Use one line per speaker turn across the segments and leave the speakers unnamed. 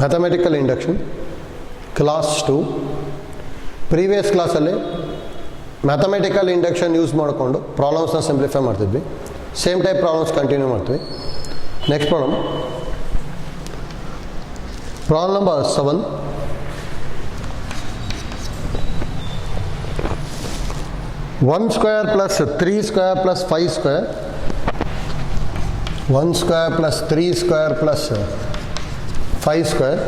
Mathematical induction class 2. Previous ಕ್ಲಾಸಲ್ಲಿ mathematical induction use ಮಾಡಿಕೊಂಡು ಪ್ರಾಬ್ಲಮ್ಸ್ನ simplify ಮಾಡ್ತಿದ್ವಿ. ಸೇಮ್ ಟೈಪ್ ಪ್ರಾಬ್ಲಮ್ಸ್ ಕಂಟಿನ್ಯೂ ಮಾಡ್ತೀವಿ. Next problem number 7. One square plus 3 square plus 5 square, 1 square plus 3 square plus 5 square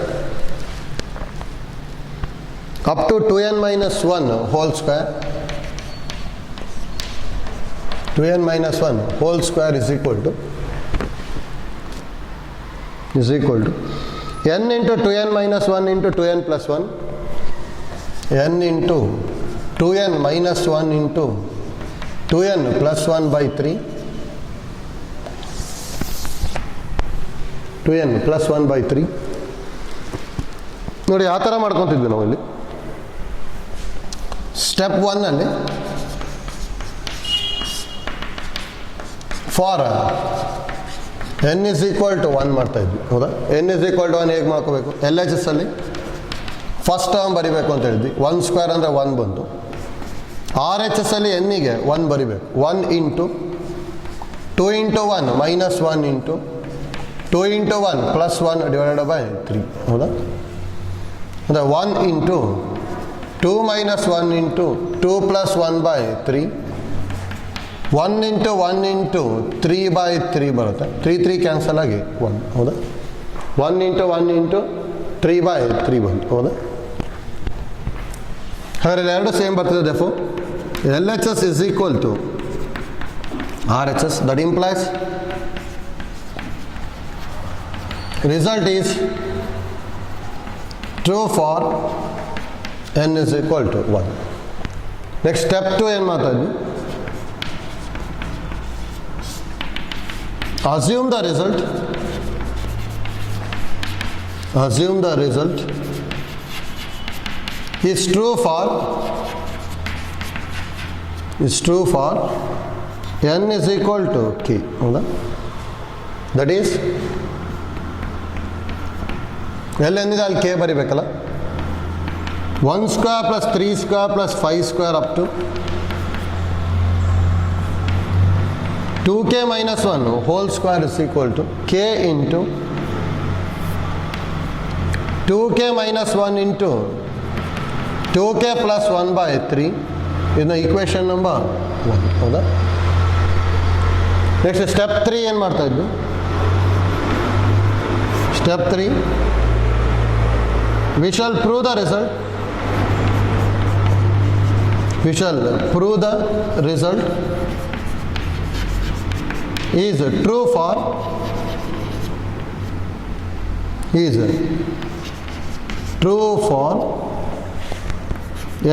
up to 2n minus 1 whole square. 2n minus 1 whole square is equal to n into 2n minus 1 into 2n plus 1, n into 2n minus 1 into 2n plus 1 by 3, 2n plus 1 by 3. ನೋಡಿ ಆ ಥರ ಮಾಡ್ಕೊತಿದ್ವಿ ನಾವು ಇಲ್ಲಿ. Step 1 ಅಲ್ಲಿ for n is equal to 1 ಮಾಡ್ತಾ ಇದ್ವಿ, ಹೌದಾ? n is equal to 1 ಹೇಗೆ ಮಾಡ್ಕೋಬೇಕು? LHS ಅಲ್ಲಿ ಫಸ್ಟ್ ಟರ್ಮ್ ಬರಿಬೇಕು ಅಂತ ಹೇಳಿದ್ವಿ. 1 ಸ್ಕ್ವೇರ್ ಅಂದರೆ 1 ಬಂತು. RHS ಅಲ್ಲಿ ಎನ್ನಿಗೆ 1 ಬರಿಬೇಕು. 1 into 2 into 1 minus 1 into 2 into 1 plus 1 divided by 3, ಹೌದಾ? ಅಂದರೆ 1 into 2 minus 1 into 2 plus 1 by 3, 1 into 1 into 3 by 3 ಬರುತ್ತೆ. 3 ಕ್ಯಾನ್ಸಲ್ ಆಗಿ 1, ಹೌದಾ? 1 ಇಂಟು 1 ಇಂಟು 3 ಬೈ 3 ಬಂತು, ಹೌದಾ? ಹಾಗಾದ್ರೆ ಎರಡು ಸೇಮ್ ಬರ್ತದೆ. ದೇಫೋ LHS is equal to RHS. That implies result is true for n is equal to 1. Next step 2 ಏನು ಮಾಡ್ತಾಯಿದ್ವಿ? Assume the result is true for n is equal to k, ಹೌದಾ? That is ಎಲ್ಲಿ ಎಂದಿದೆ ಅಲ್ಲಿ k ಬರಿಬೇಕಲ್ಲ. 1 square plus 3 square plus 5 square up to 2k minus 1 whole square is equal to k into 2k minus 1 into 2k plus 1 by 3 is the equation number 1, ಹೌದಾ? Next step 3 ಏನು ಮಾಡ್ತಾ ಇದ್ವಿ? Step 3 we shall prove the result is true for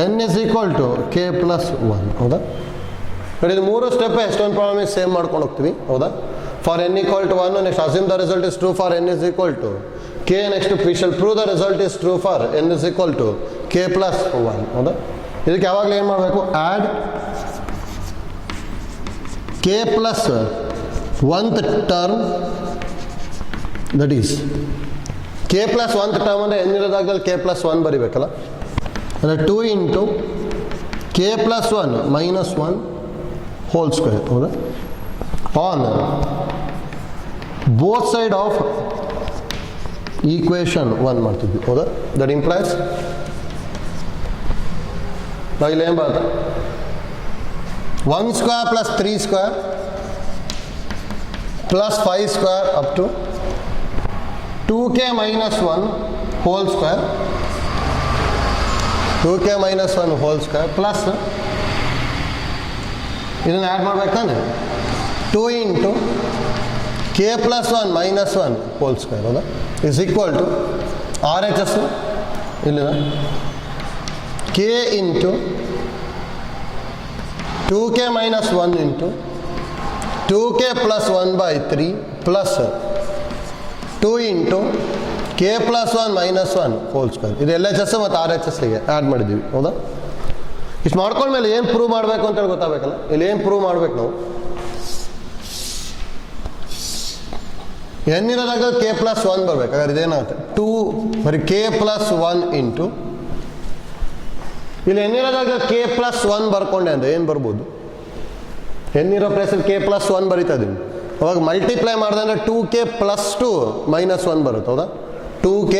n is equal to k plus 1, ಹೌದಾ? ನೋಡಿ, ಇದು ಮೂರು step ಎಷ್ಟೊಂದು problem same ಮಾಡ್ಕೊಂಡು ಹೋಗ್ತೀವಿ, ಹೌದಾ? For n equal to 1, next assume the result is true for n is equal to k, next we shall prove the result is true for n is equal to k plus 1, ಹೌದಾ? ಇದಕ್ಕೆ ಯಾವಾಗಲೂ ಏನು ಮಾಡಬೇಕು? Add k plus 1th term, that is k plus 1th term ಅಂದರೆ ಎನ್ನಿರೋದಾಗದಲ್ಲಿ k plus 1 ಬರಿಬೇಕಲ್ಲ. ಅಂದರೆ 2 into k plus 1 minus 1 whole square, ಹೌದಾ? On both side of equation 1 ಮಾಡ್ತಿದ್ವಿ, ಹೌದಾ? ದಟ್ ಇಂಪ್ಲೈಸ್ ನಾವು ಇಲ್ಲಿ ಏನು ಬರುತ್ತೆ? 1 square plus 3 square plus 5 square up to 2k minus 1 whole square, 2k minus 1 whole square plus ಇದನ್ನು ಆ್ಯಡ್ ಮಾಡ್ಬೇಕು ತಾನೆ, 2 into k plus 1 minus 1 whole square, ಹೌದಾ? ಇಸ್ ಈಕ್ವಲ್ ಟು RHS ಇಲ್ಲಿದೆ k into 2k minus 1 into 2k plus 1 by 3 plus 2 into k plus 1 minus 1 whole square. ಇದು LHS ಮತ್ತು RHSಗೆ add ಮಾಡಿದ್ದೀವಿ, ಹೌದಾ? ಇಷ್ಟು ಮಾಡ್ಕೊಂಡ್ಮೇಲೆ ಏನು ಪ್ರೂವ್ ಮಾಡಬೇಕು ಅಂತೇಳಿ ಗೊತ್ತಾಗಬೇಕಲ್ಲ. ಇಲ್ಲಿ ಏನು ಪ್ರೂವ್ ಮಾಡ್ಬೇಕು ನಾವು? ಎನ್ ಇರೋದಾಗ ಕೆ ಪ್ಲಸ್ ಒನ್ ಬರ್ಬೇಕು. ಹಾಗಾದ್ರೆ ಇದೇನಾಗುತ್ತೆ 2 ಬರೀ ಕೆ ಪ್ಲಸ್ ಒನ್ ಇಂಟು ಇಲ್ಲಿ ಎನ್ ಇರೋದಾಗ ಕೆ ಪ್ಲಸ್ ಒನ್ ಬರ್ಕೊಂಡೆ ಅಂದರೆ ಏನು ಬರ್ಬೋದು, ಎನ್ ಇರೋ ಪ್ಲೇಸಲ್ಲಿ ಕೆ ಪ್ಲಸ್ ಒನ್ ಬರೀತಾ ಇದ್ದೀನಿ. ಅವಾಗ ಮಲ್ಟಿಪ್ಲೈ ಮಾಡಿದೆ ಅಂದರೆ 2k ಪ್ಲಸ್ 2 ಮೈನಸ್ 1 ಬರುತ್ತೆ. ಹೌದಾ, 2k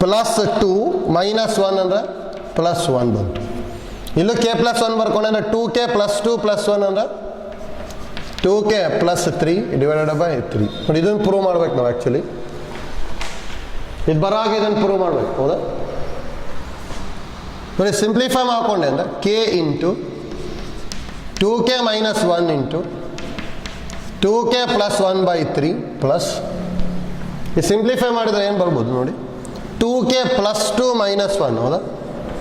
ಪ್ಲಸ್ 2 ಮೈನಸ್ 1 ಅಂದರೆ ಪ್ಲಸ್ 1 ಬಂತು. ಇಲ್ಲೂ ಕೆ ಪ್ಲಸ್ 1 ಬರ್ಕೊಂಡೆ ಅಂದರೆ 2k ಪ್ಲಸ್ 2 ಪ್ಲಸ್ 1 ಅಂದರೆ 2k ಪ್ಲಸ್ 3 ಡಿವೈಡೆಡ್ ಬೈ 3. ನೋಡಿ, ಇದನ್ನು ಪ್ರೂವ್ ಮಾಡ್ಬೇಕು ನಾವು. ಆ್ಯಕ್ಚುಲಿ ಇದು ಬರಾಗ ಇದನ್ನು ಪ್ರೂವ್ ಮಾಡ್ಬೇಕು. ಹೌದಾ, ನೋಡಿ ಸಿಂಪ್ಲಿಫೈ ಮಾಡ್ಕೊಂಡೆ ಅಂದರೆ K into 2k minus 1 into 2k plus 1 by 3 plus ಈ ಸಿಂಪ್ಲಿಫೈ ಮಾಡಿದರೆ ಏನು ಬರ್ಬೋದು ನೋಡಿ, 2k ಪ್ಲಸ್ 2 ಮೈನಸ್ 1. ಹೌದಾ,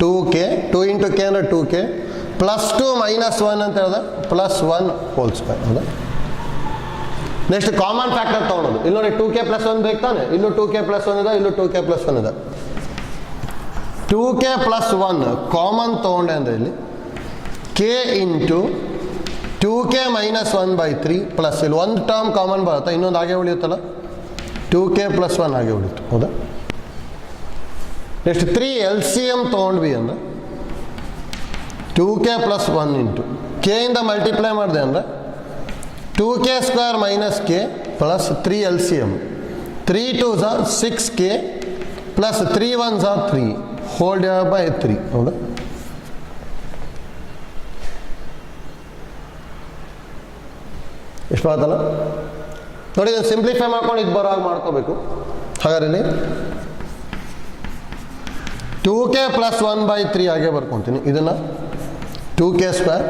2k 2 ಇಂಟು ಕೆ ಅಂದರೆ 2k ಪ್ಲಸ್ 2 ಮೈನಸ್ 1 ಅಂತ ಹೇಳಿದ್ರೆ ಪ್ಲಸ್ 1 ಹೋಲ್ ಸ್ಕ್ವೇರ್. ಹೌದಾ, ನೆಕ್ಸ್ಟ್ ಕಾಮನ್ ಫ್ಯಾಕ್ಟರ್ ತೊಗೊಳೋದು. ಇಲ್ಲಿ ನೋಡಿ 2k ಪ್ಲಸ್ 1 ಬೇಕು ತಾನೆ, ಇಲ್ಲೂ 2k ಪ್ಲಸ್ 1 ಇದೆ, ಇಲ್ಲೂ 2k ಪ್ಲಸ್ 1 ಇದೆ. 2k ಪ್ಲಸ್ 1 ಕಾಮನ್ ತೊಗೊಂಡೆ ಅಂದರೆ ಇಲ್ಲಿ k into 2k minus 1 by 3 plus ಇಲ್ಲಿ ಒಂದು ಟರ್ಮ್ ಕಾಮನ್ ಬರುತ್ತೆ, ಇನ್ನೊಂದು ಹಾಗೆ ಉಳಿಯುತ್ತಲ್ಲ, 2k ಪ್ಲಸ್ 1 ಹಾಗೆ ಉಳಿಯುತ್ತೆ. ಹೌದಾ, ನೆಕ್ಸ್ಟ್ 3 LCM ತೊಗೊಂಡ್ವಿ ಅಂದರೆ 2k ಪ್ಲಸ್ 1 ಇಂಟು ಕೆ ಇಂದ ಮಲ್ಟಿಪ್ಲೈ ಮಾಡಿದೆ ಅಂದರೆ 2k square minus K plus 3 LCM 3 2s are 6k plus 3 1s are 3 whole divided by 3. ಹೌದಾ, ಎಷ್ಟು ಬರುತ್ತಲ್ಲ ನೋಡಿ, ಇದನ್ನು ಸಿಂಪ್ಲಿಫೈ ಮಾಡ್ಕೊಂಡು ಇದು ಬರೋ ಹಾಗೆ ಮಾಡ್ಕೋಬೇಕು. ಹಾಗಾದ್ರೆ ಇಲ್ಲಿ 2k ಪ್ಲಸ್ 1 ಬೈ 3 ಹಾಗೆ ಬರ್ಕೊತೀನಿ. ಇದನ್ನು 2k square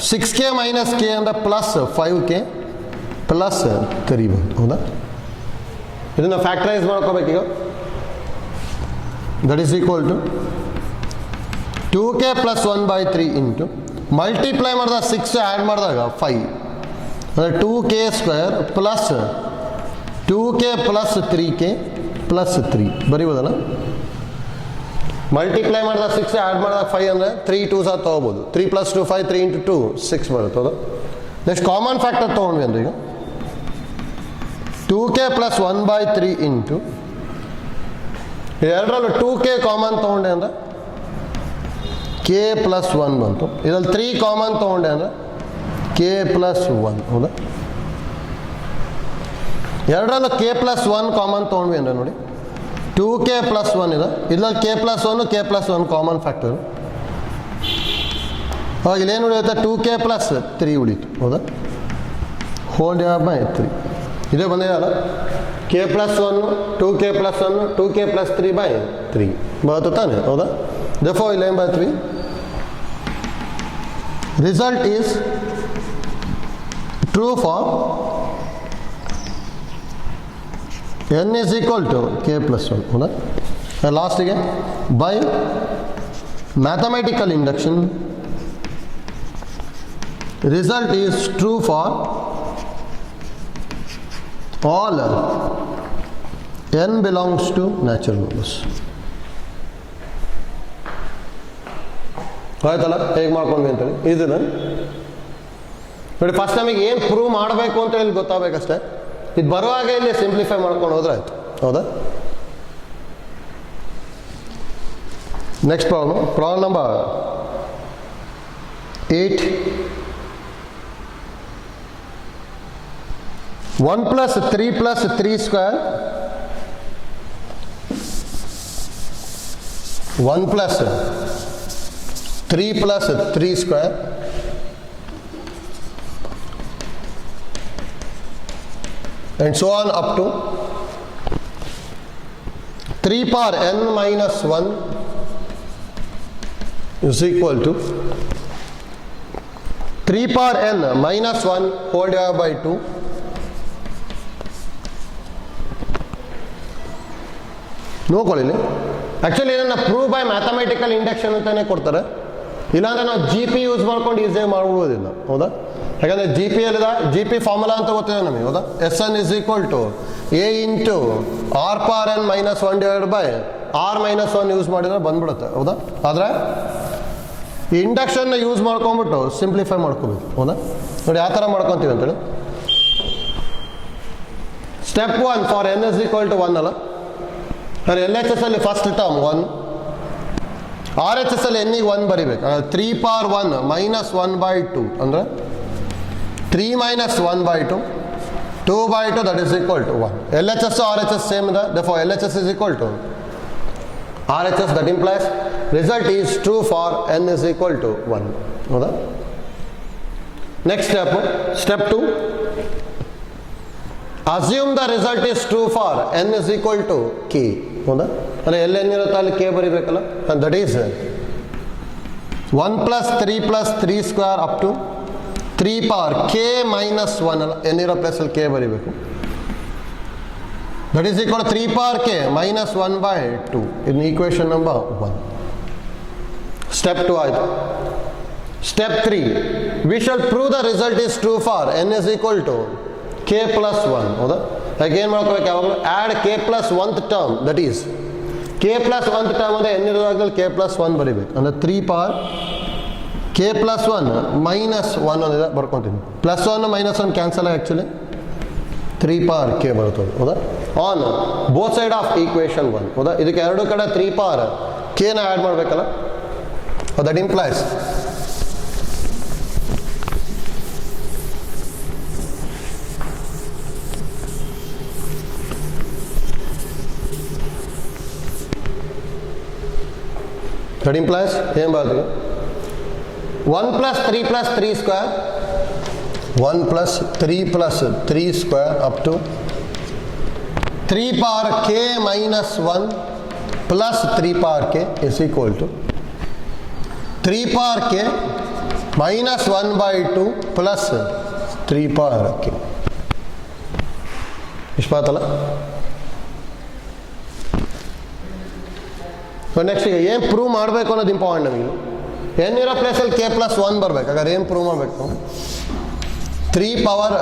6k minus K ಅಂದರೆ ಪ್ಲಸ್ 5k ಪ್ಲಸ್ 3 ಬಂತು. ಹೌದಾ, ಇದನ್ನು ಫ್ಯಾಕ್ಟರೈಸ್ ಮಾಡ್ಕೋಬೇಕೀಗ. That is equal to 2k plus 1 by 3 into multiply ಮಾಡಿದಾಗ 6 ಆ್ಯಡ್ ಮಾಡಿದಾಗ 5 ಅಂದರೆ 2k square plus 2k plus 3k plus 3 ಬರೀಬೋದಲ್ಲ. ಮಲ್ಟಿಪ್ಲೈ ಮಾಡಿದಾಗ 6 ಆ್ಯಡ್ ಮಾಡಿದಾಗ 5 ಅಂದರೆ 3 2s ತೊಗೋಬೋದು. 3 ಪ್ಲಸ್ 2 5 3 ಇಂಟು 2 6 ಬರುತ್ತೆ. ಹೌದಾ, ನೆಕ್ಸ್ಟ್ ಕಾಮನ್ ಫ್ಯಾಕ್ಟರ್ ತೊಗೊಂಡ್ವಿ ಅಂದರೆ ಈಗ 2k ಪ್ಲಸ್ 1 ಬೈ 3 ಇಂಟು ಎರಡರಲ್ಲೂ 2k ಕಾಮನ್ ತೊಗೊಂಡೆ ಅಂದರೆ k ಪ್ಲಸ್ 1 ಬಂತು. ಇದರಲ್ಲಿ 3 ಕಾಮನ್ ತೊಗೊಂಡೆ ಅಂದರೆ k ಪ್ಲಸ್ 1. ಹೌದಾ, ಎರಡರಲ್ಲೂ k ಪ್ಲಸ್ 1 ಕಾಮನ್ ತೊಗೊಂಡ್ವಿ ಅಂದರೆ ನೋಡಿ 2k ಪ್ಲಸ್ 1 ಇದೆ, ಇದರಲ್ಲಿ k plus 1 k plus 1 common factor. ಅವಾಗ ಇಲ್ಲೇನು ಉಳಿಯುತ್ತೆ, 2k ಪ್ಲಸ್ 3 ಉಳೀತು. ಹೌದಾ, ಹೋಲ್ ಡಿವೈಡೆಡ್ ಬೈ 3 ಇದೇ ಬಂದಿದೆಯಲ್ಲ, k plus 1 2k plus 1 2k plus 3 by 3 ಬರುತ್ತೆ ತಾನೆ. ಹೌದಾ, therefore 11 by 3 result is true for n is equal to k plus 1. ಹೌದಾ, ಲಾಸ್ಟಿಗೆ by mathematical induction result is true for all n belongs to natural numbers. ಆಯ್ತಲ್ಲ, ಹೇಗೆ ಮಾಡ್ಕೊಂಡ್ವಿ ಅಂತೇಳಿ. ಇದನ್ನು ನೋಡಿ, ಫಸ್ಟ್ ನಮಗೆ ಏನು ಪ್ರೂವ್ ಮಾಡಬೇಕು ಅಂತ ಹೇಳಿ ಗೊತ್ತಾಗಬೇಕಷ್ಟೇ. ಇದು ಬರುವಾಗ ಇಲ್ಲಿ ಸಿಂಪ್ಲಿಫೈ ಮಾಡ್ಕೊಂಡು ಹೋದ್ರೆ ಆಯ್ತು. ಹೌದಾ, next problem number 8. 1 plus 3 plus 3 square 1 plus 3 plus 3 square and so on up to 3 power n minus 1 is equal to 3 power n minus 1 whole divided by 2 ನೋಡ್ಕೊಳ್ಳಿ. ಆ್ಯಕ್ಚುಲಿ ಇದನ್ನು ಪ್ರೂವ್ ಬೈ ಮ್ಯಾಥಮೆಟಿಕಲ್ ಇಂಡಕ್ಷನ್ ಅಂತಲೇ ಕೊಡ್ತಾರೆ. ಇಲ್ಲಾಂದರೆ ನಾವು G P use ಮಾಡ್ಕೊಂಡು ಈಸಿಯಾಗಿ ಮಾಡ್ಬಿಡೋದಿಲ್ಲ. ಹೌದಾ, ಯಾಕಂದರೆ ಜಿ ಪಿ ಎಲ್ಲಿದೆ, ಜಿ ಪಿ ಫಾರ್ಮುಲಾ ಅಂತ ಗೊತ್ತಿದೆ ನಮಗೆ. ಹೌದಾ, S N is equal to A into R power N minus 1 divide by R minus 1 use ಮಾಡಿದ್ರೆ ಬಂದ್ಬಿಡುತ್ತೆ. ಹೌದಾ, ಆದರೆ ಈ ಇಂಡಕ್ಷನ್ನ ಯೂಸ್ ಮಾಡ್ಕೊಂಬಿಟ್ಟು ಸಿಂಪ್ಲಿಫೈ ಮಾಡ್ಕೋಬೇಕು. ಹೌದಾ, ನೋಡಿ ಯಾವ ಥರ ಮಾಡ್ಕೊತೀವಿ ಅಂತೇಳಿ. Step 1 for n is equal to 1 ಅಲ್ಲ, ಅಂದರೆ ಎಲ್ ಎಚ್ ಎಸ್ ಅಲ್ಲಿ first term 1, R H S ಅಲ್ಲಿ n ಗೆ 1 ಬರಿಬೇಕು. 3 ಪವರ್ 1 ಮೈನಸ್ 1/2 ಅಂದರೆ 3 minus 1/2 2/2 that is equal to 1. L H S R H S same ಇದೆ, therefore L H S is equal to R H S. That implies result is true for n is equal to 1. ಹೌದಾ? Next step 2, assume the result is true for n is equal to k. ಹೌದಾ? ಅಂದರೆ ಎಲ್ಲಿ n ಇರುತ್ತೋ ಅಲ್ಲಿ k ಬರಿಬೇಕಲ್ಲ, that is 1 plus 3 plus 3 square up to 3 power k minus 1 ಅಲ್ಲ, n ಇರೋ ಪ್ಲೇಸಲ್ಲಿ k ಬರಿಬೇಕು. That is equal 3 power k minus 1/2 in equation number 1. Step 2 ಆಯಿತು. Step 3, we shall prove the result is true for n is equal to k plus 1. ಹೌದಾ? ಹಾಗೆ ಏನು ಮಾಡ್ಕೋಬೇಕು ಯಾವಾಗಲೂ add k plus 1th term, that is k plus 1th term ಅಂದರೆ n ಇರೋದ್ರಲ್ಲಿ k plus 1 ಬರಿಬೇಕು. ಅಂದರೆ 3 ಪವರ್ k ಪ್ಲಸ್ 1 ಮೈನಸ್ 1 ಒಂದಿದೆ ಬರ್ಕೊತೀನಿ. ಪ್ಲಸ್ 1 ಮೈನಸ್ 1 ಕ್ಯಾನ್ಸಲ್ ಆಗಿ ಆ್ಯಕ್ಚುಲಿ 3 ಪವರ್ k ಬರ್ತದೆ. ಹೌದಾ? On both side of equation 1. ಹೌದಾ? ಇದಕ್ಕೆ ಎರಡು ಕಡೆ 3 ಪವರ್ k ನ ಆ್ಯಡ್ ಮಾಡಬೇಕಲ್ಲ, ದಟ್ ಇಂಪ್ಲೈಸ್ ಏನು ಬರ್ತದೆ 1 plus 3 plus 3 square 1 plus 3 plus 3 square up to 3 power k minus 1 plus 3 power k is equal to 3 power k minus 1/2 plus 3 power k. ಇಷ್ಟು ಮಾತಲ್ಲ. ನೆಕ್ಸ್ಟ್ ಈಗ ಏನು ಪ್ರೂವ್ ಮಾಡಬೇಕು ಅನ್ನೋದು ಇಂಪಾರ್ಟೆಂಟ್ ನಮಗೆ. n ಇರೋ ಪ್ಲೇಸಲ್ಲಿ k ಪ್ಲಸ್ 1 ಬರಬೇಕು. ಹಾಗಾದ್ರೆ ಏನು ಪ್ರೂವ್ ಮಾಡಬೇಕು? 3 ಪವರ್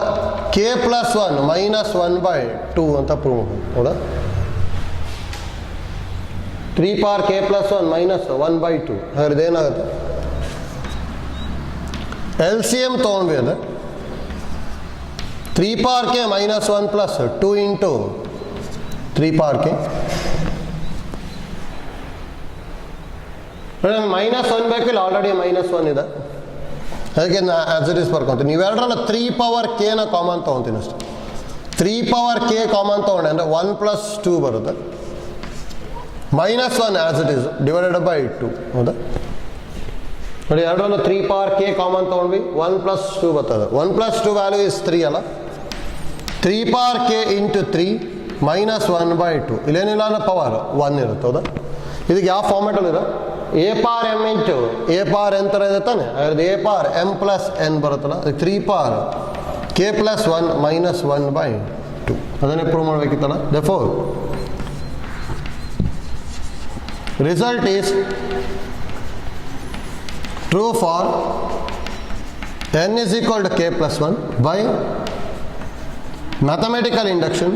k ಪ್ಲಸ್ 1 ಮೈನಸ್ 1/2 ಅಂತ ಪ್ರೂವ್ ಮಾಡಬೇಕು. ಹೌದಾ? 3 ಪವರ್ k ಪ್ಲಸ್ 1 ಮೈನಸ್ 1/2. ಹಾಗಾದ್ರೆ ಇದೇನಾಗುತ್ತೆ? ಎಲ್ ಸಿ ಎಮ್ ತೊಗೊಂಡ್ವಿ ಅಂದರೆ 3 power k minus 1 plus 2 into 3 power k minus 1 ಬೇಕಿಲ್ಲ, ಆಲ್ರೆಡಿ ಮೈನಸ್ 1 ಇದೆ, ಅದಕ್ಕೆ ಆಸ್ ಇಟ್ ಈಸ್ ಬರ್ಕೊಂತೀನಿ. ನೀವೆರಡರಲ್ಲ 3 ಪವರ್ k ನ ಕಾಮನ್ ತೊಗೊತೀನಿ ಅಷ್ಟೇ. 3 ಪವರ್ k ಕಾಮನ್ ತೊಗೊಂಡೆ ಅಂದರೆ 1 ಪ್ಲಸ್ 2 ಬರುತ್ತೆ, minus 1 as it is divided by 2. ಹೌದಾ? ನೋಡಿ, ಎರಡರಲ್ಲೂ 3 ಪವರ್ k ಕಾಮನ್ ತೊಗೊಂಡ್ವಿ, 1 ಪ್ಲಸ್ 2 ಬರ್ತದೆ. 1 ಪ್ಲಸ್ 2 ವ್ಯಾಲ್ಯೂ ಇಸ್ 3 ಅಲ್ಲ, 3 ಪವರ್ k ಇಂಟು 3 ಮೈನಸ್ 1/2. ಇಲ್ಲೇನಿಲ್ಲ ಅನ್ನೋ ಪವರ್ 1 ಇರುತ್ತೆ. ಹೌದಾ? ಇದಕ್ಕೆ ಯಾವ ಫಾರ್ಮೆಟಲ್ಲಿ ಇದೆ? A power M into A power N ಥರ ಇದೆ ತಾನೆ, ಅದ್ರದ್ದು A power m plus N ಬರುತ್ತಲ್ಲ, ಅದಕ್ಕೆ 3 ಪವರ್ k ಪ್ಲಸ್ 1 ಮೈನಸ್ 1/2 ಅದನ್ನೇ ಪ್ರೂವ್ ಮಾಡಬೇಕಿತ್ತಲ್ಲ. therefore result is true for n is equal to k plus 1 by mathematical induction.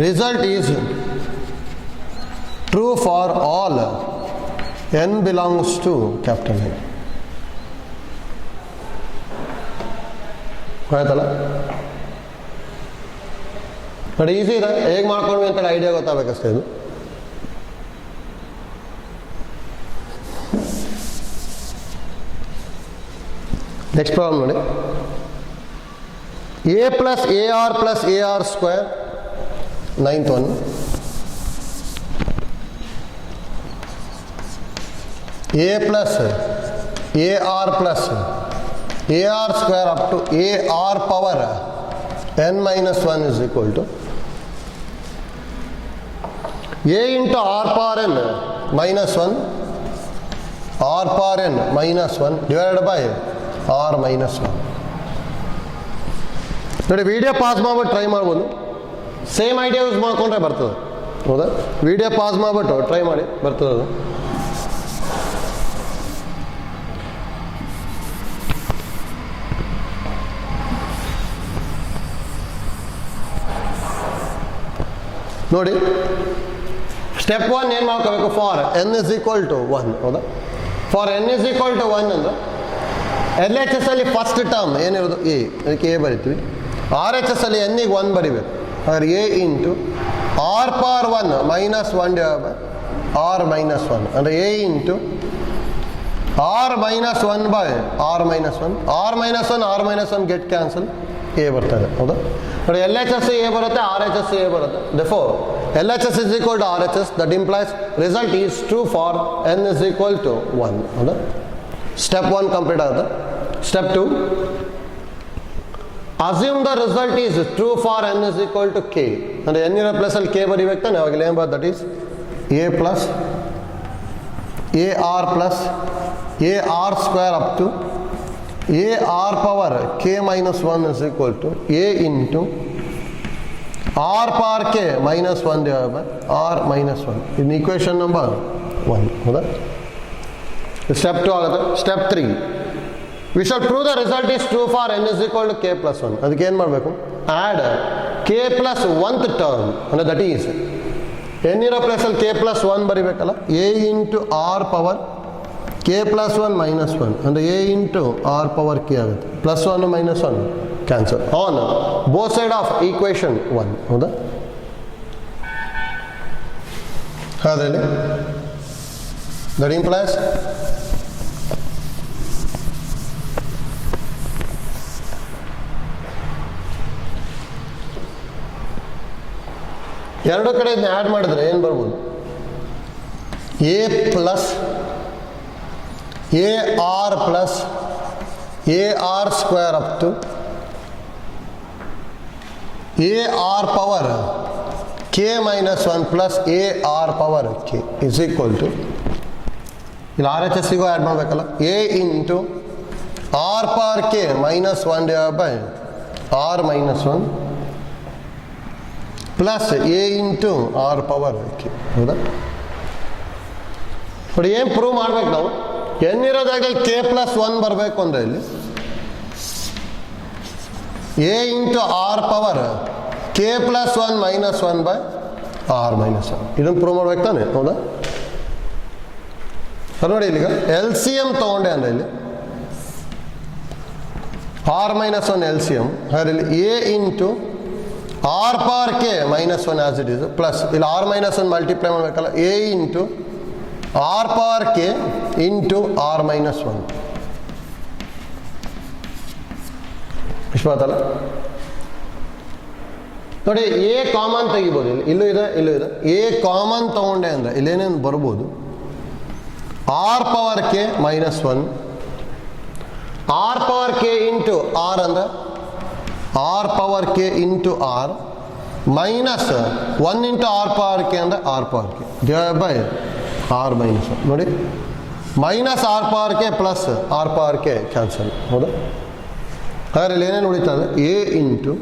Result is true for all n belongs to capital N. ಆಯ್ತಲ್ಲ? ನೋಡಿ, easy ಇದೆ. ಹೇಗೆ ಮಾಡ್ಕೊಂಡ್ವಿ ಅಂತೇಳಿ ಐಡಿಯಾ ಗೊತ್ತಾಗಬೇಕಷ್ಟೇ. ಇದು ನೆಕ್ಸ್ಟ್ ಪ್ರಾಬ್ಲಮ್ ನೋಡಿ. a plus A R plus A R square 9th one. a plus ar square up to ar power n minus 1 is equal to a into r power n minus 1 r power n minus 1 divided by r minus 1. ನೋಡಿ, video pause ಮಾಡ್ಬಿಟ್ಟು try ಮಾಡ್ಬೋದು. Same idea use ಮಾಡ್ಕೊಂಡ್ರೆ ಬರ್ತದೆ. ಹೌದಾ? Video pause ಮಾಡಿಬಿಟ್ಟು try ಮಾಡಿ, ಬರ್ತದೆ ಅದು. ನೋಡಿ, ಸ್ಟೆಪ್ 1 ಏನು ಮಾಡ್ಕೋಬೇಕು? For n is equal to 1. ಹೌದಾ? For n is equal to 1 ಅಂದ್ರೆ ಎಲ್ ಎಚ್ ಎಸ್ ಅಲ್ಲಿ ಫಸ್ಟ್ ಟರ್ಮ್ ಏನಿರೋದು ಎ, ಅದಕ್ಕೆ ಎ ಬರಿತೀವಿ. ಆರ್ ಎಚ್ ಎಸ್ ಅಲ್ಲಿ ಎನ್ನಿಗೆ 1 ಬರಿಬೇಕು. ಹಾಗಾದ್ರೆ A into R power 1 minus 1 divide by R minus 1 ಅಂದರೆ A into R minus 1 by R minus 1. R minus 1 R minus 1 get cancel, A ಬರ್ತದೆ. ಹೌದಾ? ನೋಡಿ, ಎಲ್ ಎಚ್ ಎಸ್ ಎ ಬರುತ್ತೆ, ಆರ್ ಎಚ್ ಎಸ್ ಎ ಬರುತ್ತೆ. Therefore, L H S is equal to R H S. That implies result is true for N is equal to 1. ಹೌದಾ? Step 1 complete ಆಗುತ್ತೆ. Step 2, assume the result is true for N is equal to k. ಅಂದರೆ n ಇರೋ plus ಅಲ್ಲಿ k ಬರಿಬೇಕು ತಾನೆ. ಅವಾಗ ಏನು ಬರುತ್ತೆ? That is a plus A R plus A R square up to A R power K minus 1 is equal to A into R power K minus 1 divide by R minus 1. In equation number 1. ಹೌದಾ? Step 2 ಆಗುತ್ತೆ. Step 3, we shall prove the result is true for N is equal to K plus 1. ಅದಕ್ಕೆ ಏನು ಮಾಡಬೇಕು? Add K plus 1th term, ಅಂದರೆ that is N ಇರೋ ಪ್ಲೇಸಲ್ಲಿ K plus 1 ಬರಿಬೇಕಲ್ಲ. A into R power K plus 1 minus 1 ಅಂದರೆ A into R power K ಆಗುತ್ತೆ. Plus 1 minus 1 cancel on both side of equation 1. ಹೌದಾ? ಅದರಲ್ಲಿ ದಟ್ ಇಂಪ್ಲೈಸ್ ಎರಡು ಕಡೆ ಇದನ್ನ ಆ್ಯಡ್ ಮಾಡಿದ್ರೆ ಏನು ಬರ್ಬೋದು? A plus A R plus A R square up to A R power K minus 1 plus A R power k is equal to, ಇಲ್ಲಿ R H ಎಸ್ಸಿಗೂ ಆ್ಯಡ್ ಮಾಡಬೇಕಲ್ಲ, a into R power K minus 1 divide by R minus 1 plus a into R power k. ಹೌದಾ? ನೋಡಿ, ಏನು prove ಮಾಡ್ಬೇಕು ನಾವು? N ಇರೋ ಜಾಗದಲ್ಲಿ ಕೆ ಪ್ಲಸ್ 1 ಬರಬೇಕು ಅಂದರೆ ಇಲ್ಲಿ a into R power K plus 1 minus 1 by R minus 1. ಇದನ್ನು ಪ್ರೂವ್ ಮಾಡ್ಬೇಕು ತಾನೆ. ಹೌದಾ? ನೋಡಿ, ಇಲ್ಲಿಗ ಎಲ್ ಸಿ ಎಮ್ ತೊಗೊಂಡೆ ಅಂದರೆ ಇಲ್ಲಿ r minus 1 L C M. ಹಾಗಾದ್ರೆ ಇಲ್ಲಿ a into R power K minus 1 as it is plus ಇಲ್ಲಿ ಆರ್ ಮೈನಸ್ 1 ಮಲ್ಟಿಪ್ಲೈ ಮಾಡಬೇಕಲ್ಲ, a into R power K into R minus 1. ಇಷ್ಟು ಬರ್ತಲ್ಲ. ನೋಡಿ, ಎ ಕಾಮನ್ ತೆಗಿಬೋದು. ಇಲ್ಲಿ ಇಲ್ಲೂ ಇದೆ, ಇಲ್ಲೂ ಇದೆ. ಎ ಕಾಮನ್ ತಗೊಂಡೆ ಅಂದರೆ ಇಲ್ಲೇನೇನು ಬರ್ಬೋದು? R power K minus 1, R power K into R ಅಂದರೆ R power K into R minus 1 into R power K ಅಂದರೆ R power K divide by R minus 1. ನೋಡಿ, minus R power K plus R power K cancel. ಹೌದಾ? ಹಾಗಾದ್ರೆ ಇಲ್ಲಿ ಏನೇನು ಉಳಿತದೆ? A into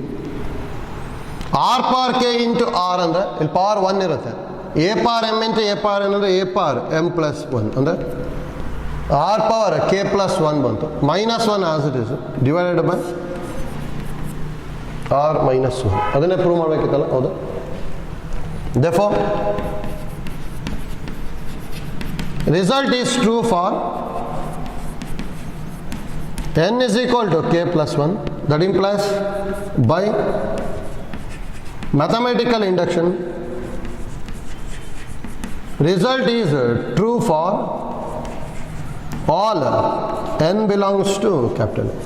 R power K into R ಅಂದರೆ ಇಲ್ಲಿ power 1 ಇರುತ್ತೆ. A power M into A power N ಅಂದರೆ ಎ ಪವರ್ ಎಮ್ ಪ್ಲಸ್ 1 ಅಂದರೆ ಆರ್ ಪವರ್ ಕೆ ಪ್ಲಸ್ 1 ಬಂತು. Minus 1 as it is divided by R minus 1. ಅದನ್ನೇ prove ಮಾಡಬೇಕಿತ್ತಲ್ಲ. ಹೌದಾ? therefore result is true for n is equal to k plus 1. That implies by mathematical induction result is true for all n belongs to capital N.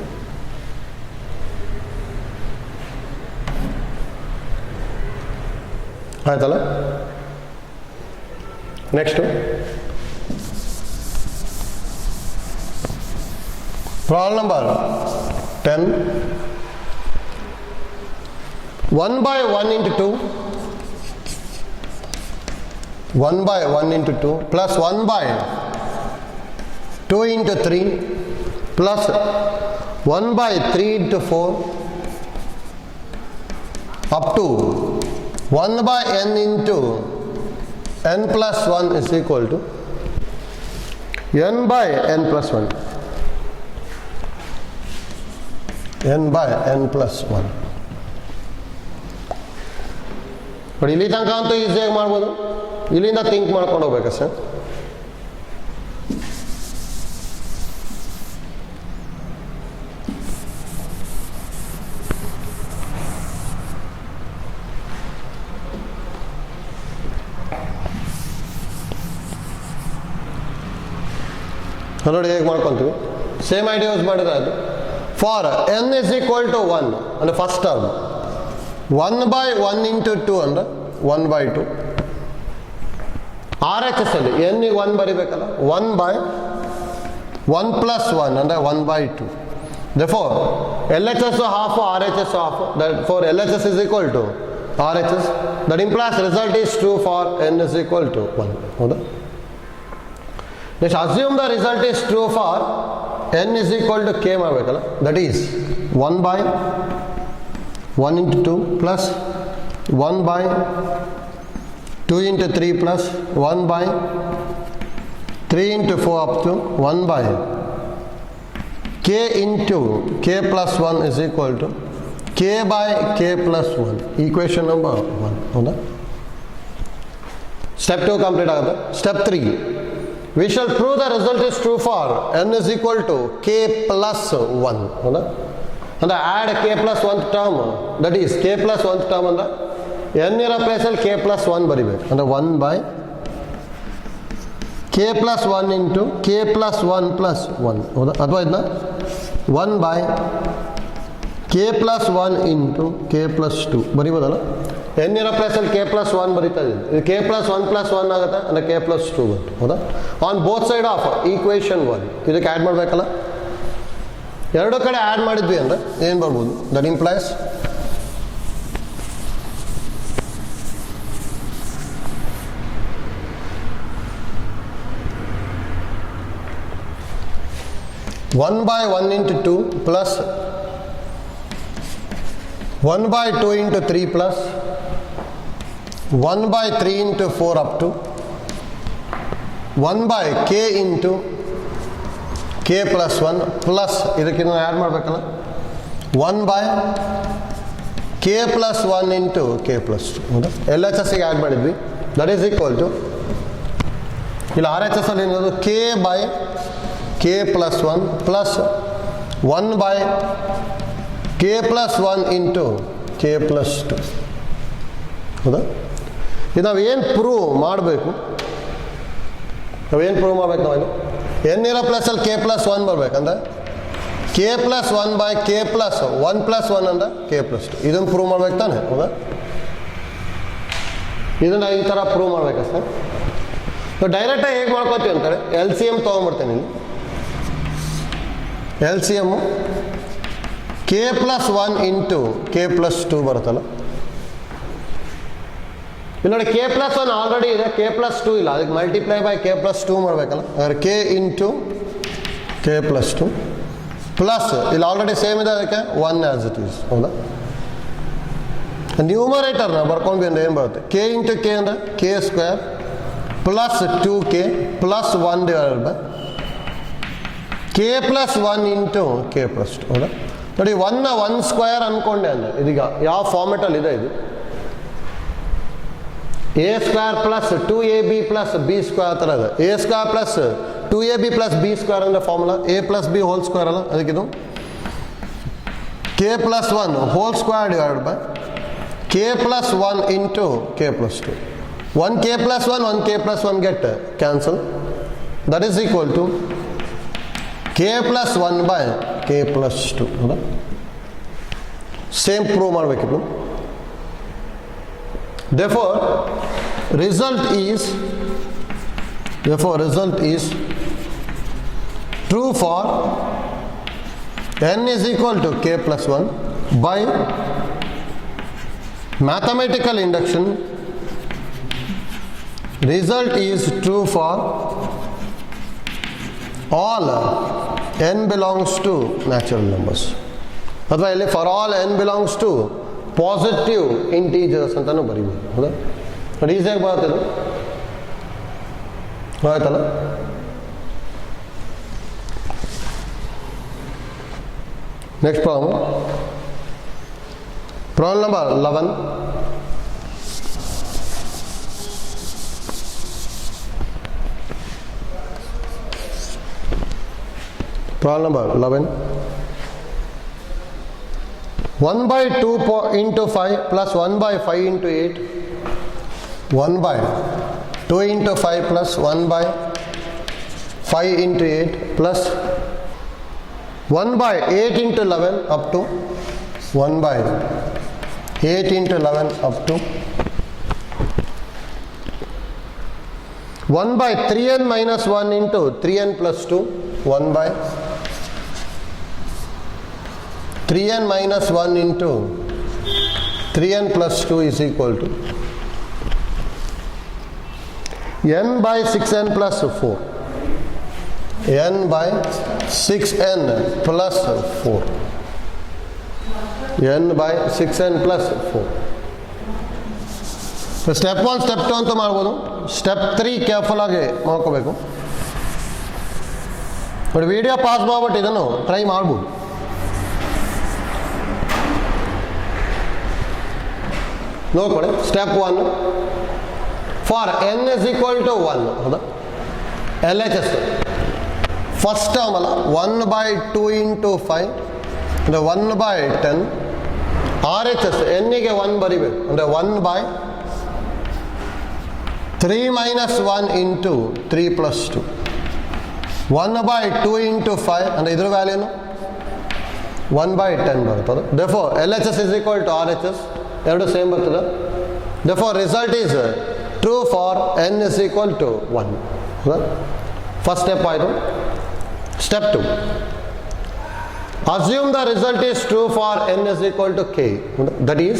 ಆಯ್ತಲ್ಲ. Next problem number 10. 1 by 1 into 2 1 by 1 into 2 plus 1 by 2 into 3 plus 1 by 3 into 4 up to 1 by n into n plus 1 is equal to n by n plus 1. n by n plus 1. But ಇಲ್ಲಿ ತನಕ ಅಂತೂ ಈಸಿಯಾಗಿ ಮಾಡ್ಬೋದು. ಇಲ್ಲಿಂದ think ಮಾಡ್ಕೊಂಡು ಹೋಗ್ಬೇಕಷ್ಟೆ. ನೋಡಿ ಹೇಗೆ ಮಾಡ್ಕೊತೀವಿ, ಸೇಮ್ ಐಡಿಯಾ ಯೂಸ್ ಮಾಡಿದ್ರೆ ಅದು for n is equal to 1 ಅಂದರೆ ಫಸ್ಟ್ ಟರ್ಮ್ 1/1 into 2 ಅಂದರೆ 1/2. RHS ಅಲ್ಲಿ n ಗೆ 1 ಬರಿಬೇಕಲ್ಲ, 1/1 plus 1 ಅಂದರೆ 1/2. Therefore LHS half, RHS half. Therefore LHS is equal to RHS. That implies result is true for n is equal to 1. ಹೌದಾ? Let's assume the result is true for n is equal to k ಮಾಡಬೇಕಲ್ಲ, that is 1/1 into 2 plus 1/2 into 3 plus 1/3 into 4 up to 1/k into k plus 1 is equal to k/k plus 1. Equation number 1. ಹೌದಾ? Step 2 complete ಆಗುತ್ತೆ. Step 3, we shall prove the result is true for n is equal to k plus 1. ಹೌದಾ? ಅಂದರೆ add k plus 1 term, that is k plus 1 term ಅಂದರೆ n ಇರೋ ಪ್ಲೇಸಲ್ಲಿ k plus 1 ಬರಿಬೇಕು, ಅಂದರೆ 1/k plus 1 into k plus 1 plus 1. ಹೌದಾ? ಅಥವಾ ಇದನ್ನ 1/k plus 1 into k plus 2 ಬರಿಬೋದಲ್ಲ. n ಇರೋ ಪ್ಲೇಸಲ್ಲಿ k plus 1 ಬರಿತಾ ಇದ್ದೀವಿ, ಇದು k plus 1 plus 1 ಆಗುತ್ತೆ, ಅಂದರೆ k plus 2 ಬಂತು. ಹೌದಾ? On both side of equation 1 ಇದಕ್ಕೆ ಆ್ಯಡ್ ಮಾಡಬೇಕಲ್ಲ. ಎರಡು ಕಡೆ ಆ್ಯಡ್ ಮಾಡಿದ್ವಿ ಅಂದರೆ ಏನು ಬರ್ಬೋದು, that implies one by 1 into 2 plus 1/2 into 3 plus 1/3 into 4 up to 1/k into k plus 1 plus ಇದಕ್ಕಿಂತ ಆ್ಯಡ್ ಮಾಡಬೇಕಲ್ಲ, 1/k plus 1 into k plus 2. ಹೌದಾ? LHSಗೆ ಆ್ಯಡ್ ಮಾಡಿದ್ವಿ, ದಟ್ ಈಸ್ ಈಕ್ವಲ್ ಟು ಇಲ್ಲಿ RHS ಅಲ್ಲಿ ಏನಿರೋದು k/k plus 1 plus 1/k plus 1 into k plus 2. ಹೌದಾ? ಇದು ನಾವು ಏನು ಪ್ರೂವ್ ಮಾಡಬೇಕು, ನಾವೇನು ಪ್ರೂವ್ ಮಾಡಬೇಕು, ನಾವು n ಇರೋ ಪ್ಲಸಲ್ಲಿ k plus 1 ಬರ್ಬೇಕಂದ್ರೆ k plus 1/k plus 1 plus 1 ಅಂದರೆ k plus 2. ಇದನ್ನು ಪ್ರೂವ್ ಮಾಡ್ಬೇಕು ತಾನೆ. ಹೌದಾ? ಇದನ್ನು ಈ ಥರ ಪ್ರೂವ್ ಮಾಡ್ಬೇಕಷ್ಟೇ. ಡೈರೆಕ್ಟಾಗಿ ಹೇಗೆ ಮಾಡ್ಕೋತೀವಿ ಅಂತಾರೆ, LCM ತೊಗೊಂಡ್ಬಿಡ್ತೇನೆ. ಇಲ್ಲಿ LCM k plus 1 into k plus 2 ಬರುತ್ತಲ್ಲ. ಇಲ್ಲಿ ನೋಡಿ k plus 1 ಆಲ್ರೆಡಿ ಇದೆ, k plus 2 ಇಲ್ಲ, ಅದಕ್ಕೆ ಮಲ್ಟಿಪ್ಲೈ ಬೈ k plus 2 ಮಾಡಬೇಕಲ್ಲ. ಅಂದರೆ k into k plus 2 plus ಇಲ್ಲಿ ಆಲ್ರೆಡಿ ಸೇಮ್ ಇದೆ, ಅದಕ್ಕೆ 1 ಆ್ಯಸ್ ಇಟ್ ಈಸ್. ಹೌದಾ? ನ್ಯೂಮರೇಟರ್ನ ಬರ್ಕೊಂಡ್ವಿ ಅಂದರೆ ಏನು ಬರುತ್ತೆ, k into k ಅಂದರೆ k square plus 2k plus 1 divided by k plus 1 into k plus 2. ಹೌದಾ? ನೋಡಿ 1 ಸ್ಕ್ವೇರ್ ಅಂದ್ಕೊಂಡೆ ಅಂದರೆ ಇದೀಗ ಯಾವ ಫಾರ್ಮೆಟಲ್ಲಿ ಇದೆ, ಇದು a square plus 2ab plus b square ಆ ಥರ ಇದೆ. a square plus 2ab plus b square ಅಂದರೆ formula a plus b whole square ಅಲ್ಲ, ಅದಕ್ಕಿದು k plus 1 whole square divided by k plus 1 into k plus 2. 1k plus 1 1k plus 1 get cancel, that is equal to k plus 1 by k plus 2. ಹೌದಾ? Same prove ಮಾಡಬೇಕಿತ್ತು. therefore result is true for n is equal to k plus 1 by mathematical induction. Result is true for all n belongs to natural numbers. ಅಥವಾ ಇಲ್ಲಿ for all n belongs to positive integers ಅಂತಾನು ಬರೀಬೋದು. ಹೌದಾ? ನೋಡಿ ಈಸಿಯಾಗಿ ಬರುತ್ತೆ ಇದು. ಆಯ್ತಲ್ಲ? Next problem number 11. Problem number 11. 1/2 into 5 plus 1/5 into 8. 1/2 into 5 plus 1/5 5 into 8 plus 1 by 8 into 11 up to 1 by 8 into 11 up to 1 by 3n minus 1 into 3n plus 2, 1 by 3n minus 1 into 3n plus 2 is equal to n by 6n plus 4. n by 6n plus 4. n by 6n plus 4. Step 1 step 2 ಅಂತ ಮಾಡ್ಬೋದು. Step 3 careful ಆಗಿ ಮಾಡ್ಕೋಬೇಕು. But video pause ಮಾಡ್ಬಿಟ್ಟು ಇದನ್ನು try ಮಾಡ್ಬೋದು. ನೋಡ್ಕೊಳ್ಳಿ. Step 1 for n is equal to 1 ಹೌದಾ, L H S first term ಅಲ್ಲ, 1 by 2 into 5 ಅಂದರೆ 1 by 10. ಆರ್ ಎಚ್ ಎಸ್ ಎನ್ನಿಗೆ 1 ಬರಿಬೇಕು ಅಂದರೆ 1 by 3 minus 1 into 3 plus 2. 1 by 2 into 5 ಅಂದರೆ ಇದ್ರ ವ್ಯಾಲ್ಯೂನು 1 by 10 ಬರ್ತದೆ. therefore L H S is equal to R H S, ಎರಡು same ಬರ್ತದೆ. therefore result is true for n is equal to 1. First step ಆಯಿತು. Step 2, assume the result is true for n is equal to k. that is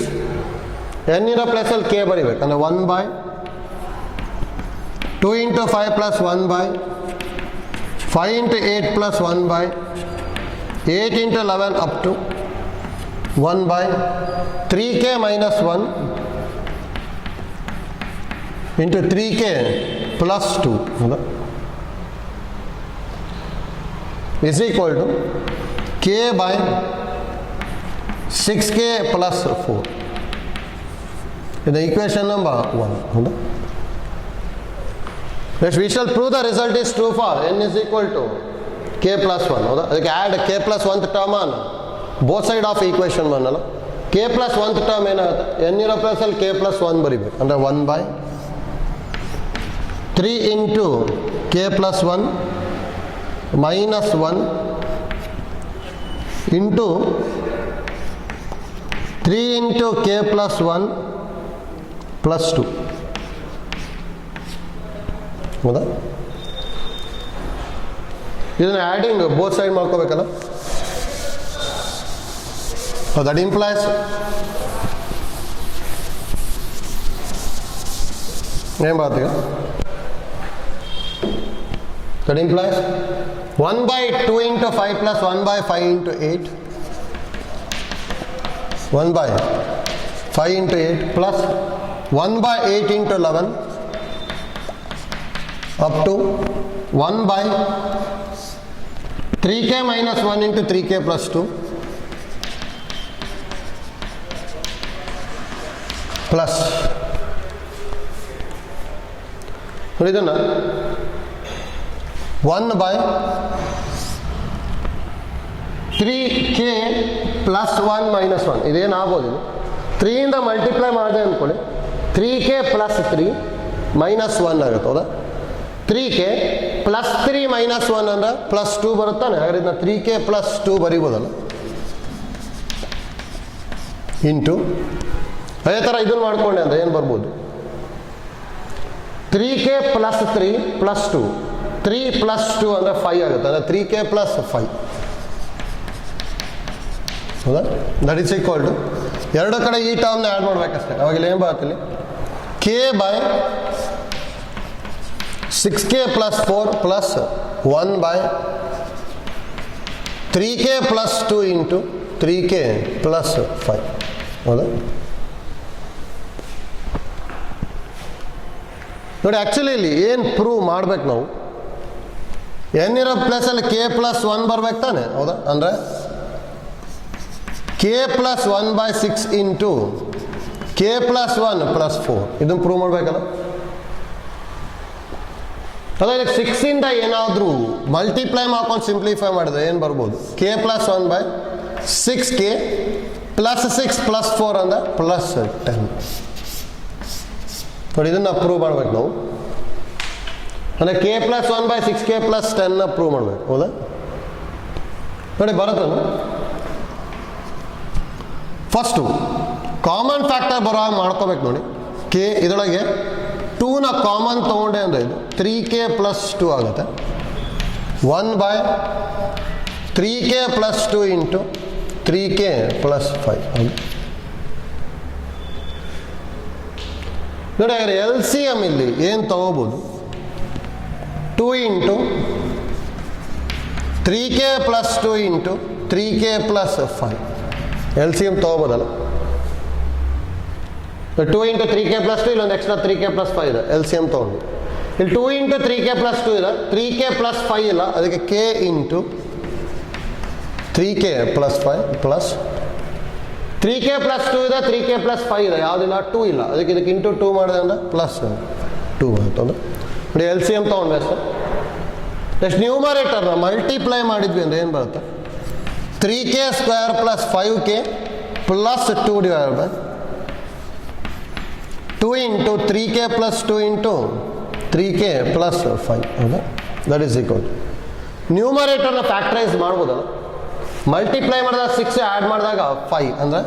n ಇರೋ ಪ್ಲೇಸಲ್ಲಿ k ಬರಿಬೇಕು ಅಂದರೆ 1 by 2 into 5 plus 1 by 5 into 8 plus 1 by 8 into 11 up to 1 by 3k minus 1 into 3k plus 2 is equal to k by 6k plus 4. ಇದು equation number 1. Next we shall prove the result is true for n is equal to k plus 1 ಹೌದಾ. ಅದಕ್ಕೆ add k plus 1th term on both side of equation 1 ಅಲ್ಲ. k plus 1th term ಏನಾಗುತ್ತೆ, n ಇರೋ ಪ್ಲೇಸಲ್ಲಿ k plus 1 ಬರಿಬೇಕು ಅಂದರೆ 1 by 3 into k plus 1 minus 1 into 3 into k plus 1 plus 2 ಹೌದಾ. ಇದನ್ನು ಆ್ಯಡಿಂಗ್ ಬೋತ್ ಸೈಡ್ ಮಾಡ್ಕೋಬೇಕಲ್ಲ. ದಟ್ ಇಂಪ್ಲೈಸ್ ಏನು ಬರ್ತೀಗ, that implies 1 by 2 into 5 plus 1 by 5 into 8, 1 by 5 into 8 plus 1 by 8 into 11 up to 1 by 3k minus 1 into 3k plus 2 plus ಇದನ್ನು 1 by 3k plus 1 minus 1 ಇದೇನಾಗ್ಬೋದು, ಇದು 3 ಇಂದ multiply ಮಾಡಿದೆ ಅಂದ್ಕೊಳ್ಳಿ, 3k plus 3 minus 1 ಆಗುತ್ತೆ ಹೌದಾ. 3k plus 3 minus 1 ಅಂದರೆ plus 2 ಬರುತ್ತಾನೆ. ಹಾಗಾದ್ರೆ ಇದನ್ನ 3k plus 2 ಬರಿಬೋದಲ್ಲ ಇಂಟು, ಅದೇ ಥರ ಇದನ್ನು ಮಾಡ್ಕೊಂಡೆ ಅಂದರೆ ಏನು ಬರ್ಬೋದು, 3k plus 3 plus 2, 3 plus 2 ಅಂದರೆ 5 ಆಗುತ್ತೆ ಅಂದರೆ 3k plus 5 ಹೌದಾ. ದಟ್ ಈಸ್ ಈಕ್ವಲ್ ಟು ಎರಡು ಕಡೆ ಈ ಟರ್ಮ್ನ ಆ್ಯಡ್ ಮಾಡ್ಬೇಕಷ್ಟೇ. ಅವಾಗೆಲ್ಲ ಏನು ಬರುತ್ತಿಲ್ಲ, k by 6k plus 4 plus 1 by 3k plus 2 into 3k plus 5 ಹೌದಾ. ನೋಡಿ ಆ್ಯಕ್ಚುಲಿ ಇಲ್ಲಿ ಏನು ಪ್ರೂವ್ ಮಾಡ್ಬೇಕು ನಾವು, n ಇರೋ ಪ್ಲೇಸಲ್ಲಿ k plus 1 ಬರ್ಬೇಕು ತಾನೆ ಹೌದಾ. ಅಂದರೆ k plus 1 by 6 into k plus 1 plus 4 ಇದನ್ನು ಪ್ರೂವ್ ಮಾಡಬೇಕಲ್ಲ. ಅದೇ 6 ಇಂದ ಏನಾದರೂ ಮಲ್ಟಿಪ್ಲೈ ಮಾಡ್ಕೊಂಡು ಸಿಂಪ್ಲಿಫೈ ಮಾಡಿದ್ರೆ ಏನು ಬರ್ಬೋದು, k plus 1 by 6k plus 6 plus 4 ಅಂದರೆ plus 10. ನೋಡಿ ಇದನ್ನು ಪ್ರೂವ್ ಮಾಡ್ಬೇಕು ನಾವು. ಅಂದರೆ ಕೆ ಪ್ಲಸ್ 1/6 ಕೆ ಪ್ಲಸ್ 10ನ ಪ್ರೂವ್ ಮಾಡಬೇಕು. ಹೌದಾ? ನೋಡಿ ಬರುತ್ತೆ. ಫಸ್ಟು ಕಾಮನ್ ಫ್ಯಾಕ್ಟರ್ ಬರೋ ಹಾಗೆ ಮಾಡ್ಕೋಬೇಕು. ನೋಡಿ ಕೆ ಇದರೊಳಗೆ 2ನ ಕಾಮನ್ ತೊಗೊಂಡೆ ಅಂದರೆ ಇದು 3k ಪ್ಲಸ್ 2 ಆಗುತ್ತೆ. 1/3k plus 2 into 3k plus 5. ನೋಡಿ ಹಾಗಾದ್ರೆ ಎಲ್ ಸಿ ಎಮ್ ಇಲ್ಲಿ ಏನು ತಗೋಬೋದು? 2 into 3k plus 2 into 3k plus 5 L C M ತೊಗೋಬೋದಲ್ಲ. 2 ಇಂಟು 3k ಪ್ಲಸ್ 2, ಇಲ್ಲೊಂದು ಎಕ್ಸ್ಟ್ರಾ 3k ಪ್ಲಸ್ 5 ಇದೆ, ಎಲ್ ಸಿ ಎಮ್ ತೊಗೊಂಡು. ಇಲ್ಲಿ 2 ಇಂಟು 3k ಪ್ಲಸ್ 2 ಇದೆ, 3k ಪ್ಲಸ್ 5 ಇಲ್ಲ, ಅದಕ್ಕೆ k into 3k plus 5 plus 3k plus 2 ಇದೆ, 3k ಪ್ಲಸ್ 5 ಇದೆ, ಯಾವುದಿಲ್ಲ 2 ಇಲ್ಲ, ಇದಕ್ಕೆ ಇಂಟು 2 ಮಾಡಿದೆ ಅಂದರೆ ಪ್ಲಸ್ 2 ಆಯಿತು. ನೋಡಿ ಎಲ್ ಸಿ ಎಮ್ ತೊಗೊಂಡ್ರೆ ಅಷ್ಟೇ. ನೆಕ್ಸ್ಟ್ ನ್ಯೂಮರೇಟರ್ನ ಮಲ್ಟಿಪ್ಲೈ ಮಾಡಿದ್ವಿ ಅಂದರೆ ಏನು ಬರುತ್ತೆ? 3k square plus 5k plus 2 divide by 2 into 3k plus 2 into 3k plus 5. ಹೌದಾ? That is equal. ನ್ಯೂಮರೇಟರ್ನ ಫ್ಯಾಕ್ಟರೈಸ್ ಮಾಡ್ಬೋದಲ್ಲ. ಮಲ್ಟಿಪ್ಲೈ ಮಾಡಿದಾಗ 6 ಆ್ಯಡ್ ಮಾಡಿದಾಗ 5 ಅಂದರೆ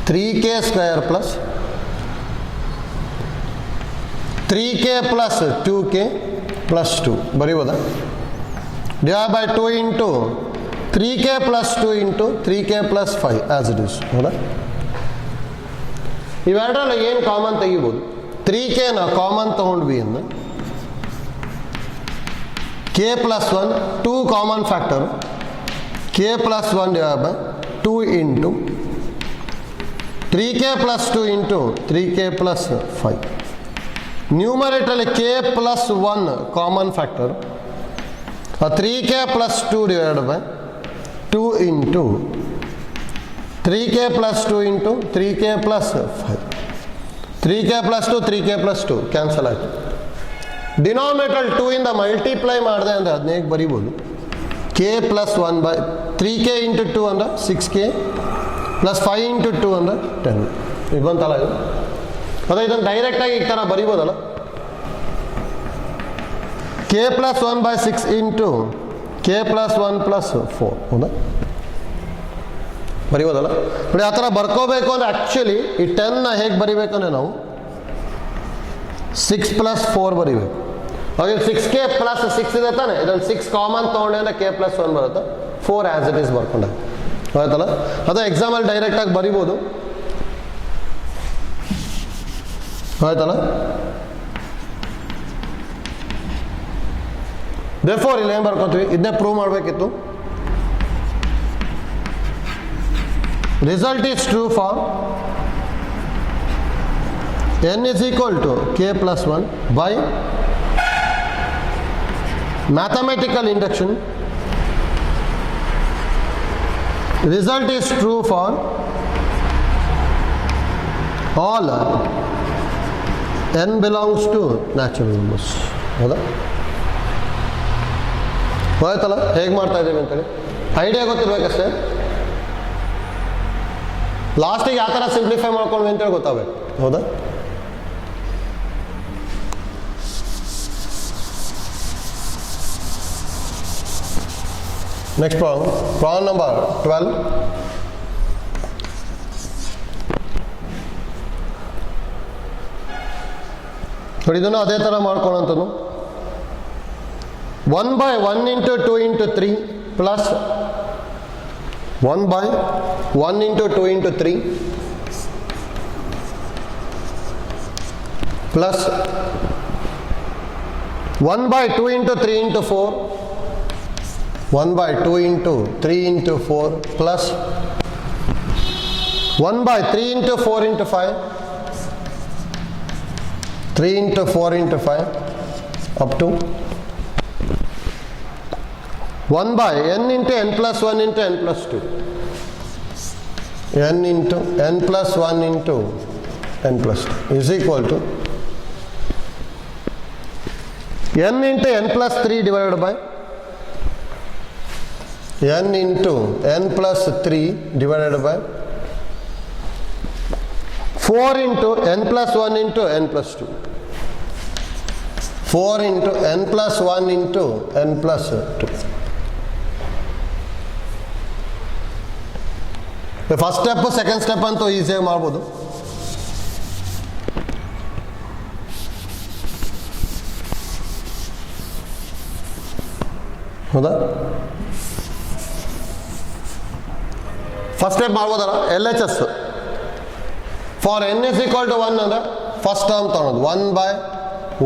3k square plus 3k plus 2k plus 2 ಬರೀಬೋದಾ? Divide by 2 into 3k plus 2 into 3k plus 5 as it is. ಹೌದಾ? ಇವೆರಡರಲ್ಲಿ ಏನು ಕಾಮನ್ ತೆಗಿಬೋದು? 3kನ ಕಾಮನ್ ತೊಗೊಂಡ್ವಿ ಅಂದರೆ k plus 1 2 common factor k plus 1 divide by 2 into 3k plus 2 into 3k plus 5. ನ್ಯೂಮರೇಟರಲ್ಲಿ k plus 1 common factor 3k plus 2 divide by 2 into 3k plus 2 into 3k plus 5. 3k plus 2 3k plus 2 cancel ಆಯಿತು. Denominator 2 ಇಂದ multiply ಮಾಡಿದೆ ಅಂದರೆ ಅದನ್ನ ಹೇಗೆ ಬರಿಬೋದು? k plus 1 by 3k into 2 ಅಂದರೆ 6k plus 5 into 2 ಅಂದರೆ 10. ಇದು ಬಂತಲ್ಲ ಇದು? ಅದೇ ಇದನ್ನು ಡೈರೆಕ್ಟಾಗಿ ಈ ಥರ ಬರಿಬೋದಲ್ಲ. k plus 1 by 6 into k plus 1 plus 4. ಹೌದಾ? ಬರಿಬೋದಲ್ಲ. ನೋಡಿ ಆ ಥರ ಬರ್ಕೋಬೇಕು ಅಂದರೆ ಆ್ಯಕ್ಚುಲಿ ಈ 10ನ ಹೇಗೆ ಬರಿಬೇಕಂದ್ರೆ ನಾವು 6 ಪ್ಲಸ್ 4 ಬರಿಬೇಕು. ಹಾಗೆ 6k ಪ್ಲಸ್ 6 ಇದೆ ತಾನೆ, ಇದೊಂದು 6 ಕಾಮನ್ ತೊಗೊಂಡೆ ಅಂದರೆ k ಪ್ಲಸ್ 1 ಬರುತ್ತೆ, 4 ಆ್ಯಸ್ ಇಟ್ ಈಸ್ ಬರ್ಕೊಂಡೆ. ಆಯ್ತಲ್ಲ? ಅದೇ ಎಕ್ಸಾಮಲ್ಲಿ ಡೈರೆಕ್ಟಾಗಿ ಬರಿಬೋದು. ಆಯ್ತಲ್ಲ? ದೇರ್ಫೋರ್ ಇಲ್ಲಿ ಏನು ಬರ್ಕೋತೀವಿ? ಇದನ್ನೇ ಪ್ರೂವ್ ಮಾಡಬೇಕಿತ್ತು. Result is true for n is equal to k plus 1 by mathematical induction. Result is true for all n belongs to natural numbers. ಹೌದಾ? ಹೋಯ್ತಲ್ಲ ಹೇಗೆ ಮಾಡ್ತಾ ಇದ್ದೀವಿ ಅಂತೇಳಿ ಐಡಿಯಾ ಗೊತ್ತಿರ್ಬೇಕಷ್ಟೇ. ಲಾಸ್ಟಿಗೆ ಯಾವ ಥರ ಸಿಂಪ್ಲಿಫೈ ಮಾಡ್ಕೊಂಡ್ವಿ ಅಂತೇಳಿ ಗೊತ್ತಾಗಬೇಕು. ಹೌದಾ? Next problem number 12. ನೋಡಿ ಇದನ್ನು ಅದೇ ಥರ ಮಾಡ್ಕೊಳ್ಳೋಂಥದ್ದು. 1/1 into 2 into 3 plus 1/1 into 2 into 3 plus 1/2 into 3 into 4 1/2 into 3 into 4 plus 1/3 into 4 into 5 3 into 4 into 5 up to 1/n into n plus 1 into n plus 2. n into n plus 1 into n plus 2 is equal to n into n plus 3 divided by n into n plus 3 divided by 4 into n plus 1 into n plus 2. 4 into n plus 1 into n plus 2. First step second step ಅಂತೂ ಈಸಿಯಾಗಿ ಮಾಡ್ಬೋದು. ಹೌದಾ? First step ಮಾಡ್ಬೋದಲ್ಲ. L H S for N is equal to 1 ಅಂದರೆ first term ತೊಗೊಳೋದು 1 by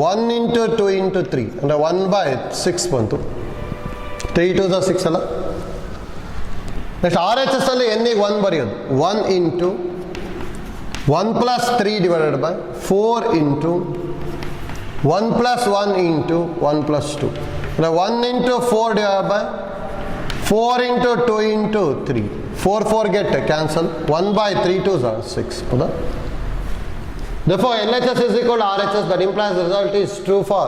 1 into 2 into 3 ಅಂದರೆ 1 by 6 ಬಂತು. 3 to the 6 ಅಲ್ಲ. ನೆಕ್ಸ್ಟ್ ಆರ್ ಎಚ್ ಎಸ್ ಅಲ್ಲಿ ಎನ್ನಿಗೆ 1 ಬರೆಯೋದು 1 into 1 plus 3 divided by 4 into 1 plus 1 into 1 plus 2 ಅಂದರೆ 1 into 4 divided by 4 into 2 into 3. 4 4 get cancel. 1 by 3 2s are 6. ಹೌದಾ? Therefore, LHS is equal to RHS. That implies the result is true for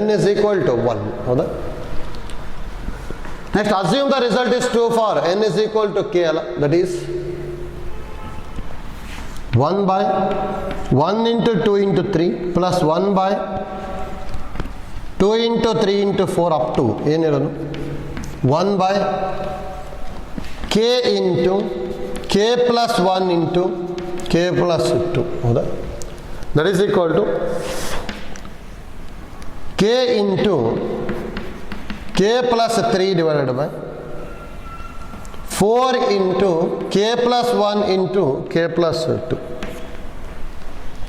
n is equal to 1. ಹೌದಾ? Next, assume the result is true for n is equal to k. That is 1 by 1 into 2 into 3 plus 1 by 2 into 3 into 4 up to ಏನಿರೋದು 1 by k into k plus 1 into k plus 2. ಹೌದಾ? That is equal to k into k plus 3 divided by 4 into k plus 1 into k plus 2.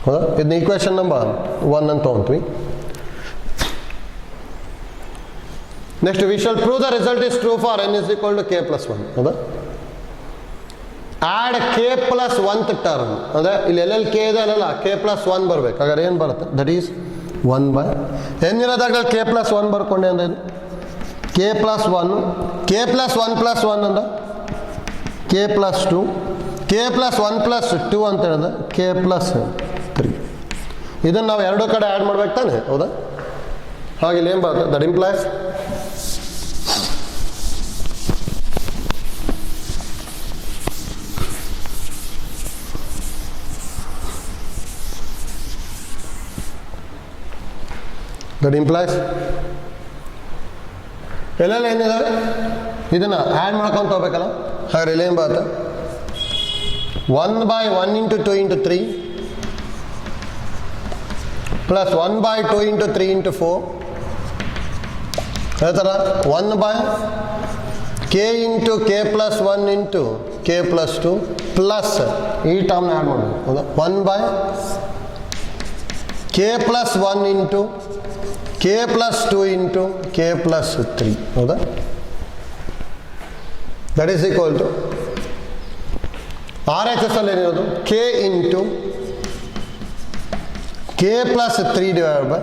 ಹೌದಾ? ಇದನ್ನ equation number 1 ಅಂತ ತೊಗೊಂತೀವಿ. Next we shall prove the result is true for n is equal to k plus 1. ಹೌದಾ? Add K plus 1th term ಅಂದರೆ ಇಲ್ಲಿ ಎಲ್ಲೆಲ್ಲಿ K ಇದೆ ಅಲ್ಲ ಕೆ ಪ್ಲಸ್ 1 ಬರಬೇಕು. ಹಾಗಾದ್ರೆ ಏನು ಬರುತ್ತೆ? ದಟ್ ಈಸ್ 1 by ಏನಿರೋದಾಗ ಕೆ ಪ್ಲಸ್ 1 ಬರ್ಕೊಂಡೆ ಅಂದರೆ ಇದು k plus 1 k plus 1 plus 1 ಅಂದ್ರೆ k plus 2 k plus 1 plus 2 ಅಂತ ಹೇಳಿದ್ರೆ ಕೆ ಪ್ಲಸ್ 3. ಇದನ್ನು ನಾವು ಎರಡೂ ಕಡೆ ಆ್ಯಡ್ ಮಾಡ್ಬೇಕು ತಾನೆ? ಹೌದಾ? ಹಾಗೆ ಇಲ್ಲಿ ಏನು ಬರುತ್ತೆ? ದಟ್ ಇಂಪ್ಲೈಸ್ ಎಲ್ಲೆಲ್ಲ ಏನಿದಾವೆ ಇದನ್ನು ಆ್ಯಡ್ ಮಾಡ್ಕೊಂಡು ಹೋಗ್ಬೇಕಲ್ಲ. ಹಾಗಾದ್ರೆ ಇಲ್ಲೇನು ಬರುತ್ತೆ? 1 by 1 into 2 into 3 plus 1 by 2 into 3 into 4 ಅದೇ ಥರ 1 by k into k plus 1 into k plus 2 plus ಈ ಟರ್ಮ್ನ ಆ್ಯಡ್ ಮಾಡಬೇಕು. ಹೌದಾ? 1 by k plus 1 into k plus 2 into k plus 3. ಹೌದಾ? That is equal to R H S ಅಲ್ಲಿ ಏನಿರೋದು k into k plus 3 divided by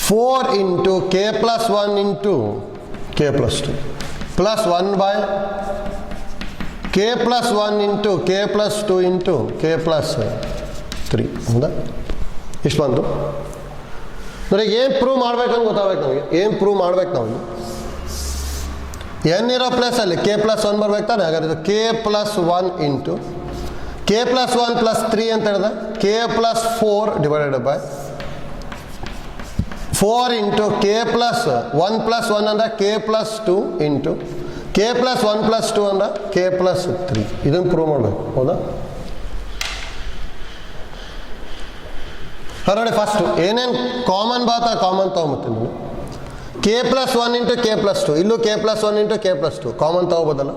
4 into k plus 1 into k plus 2 plus 1 by k plus 1 into k plus 2 into k plus 3. ಹೌದಾ? ಇಷ್ಟು ಬಂತು. ಅಂದರೆ ಏನು prove ಮಾಡ್ಬೇಕಂತ ಗೊತ್ತಾಗಬೇಕು ನಮಗೆ. ಏನು ಪ್ರೂವ್ ಮಾಡ್ಬೇಕು ನಾವು? ಎನ್ ಇರೋ ಪ್ಲೇಸಲ್ಲಿ ಕೆ ಪ್ಲಸ್ 1 ಬರ್ಬೇಕು ತಾನೆ. ಹಾಗಾದ್ರೆ K plus 1 into k plus 1 plus 3 ಅಂತ ಹೇಳಿದ್ರೆ K plus 4 divided by 4 into k plus 1 plus 1 ಅಂದರೆ K plus 2 into k plus 1 plus 2 ಅಂದರೆ ಕೆ ಪ್ಲಸ್ 3. ಇದನ್ನು ಪ್ರೂವ್ ಮಾಡಬೇಕು. ಹೌದಾ? ನೋಡಿ ಫಸ್ಟು ಏನೇನು ಕಾಮನ್ ಬರುತ್ತೆ ಕಾಮನ್ ತೊಗೊಂಬತ್ತೀನಿ ನಾನು. K plus 1 into k plus 2 ಇಲ್ಲೂ k plus 1 into k plus 2 common ತೊಗೋಬೋದಲ್ಲ.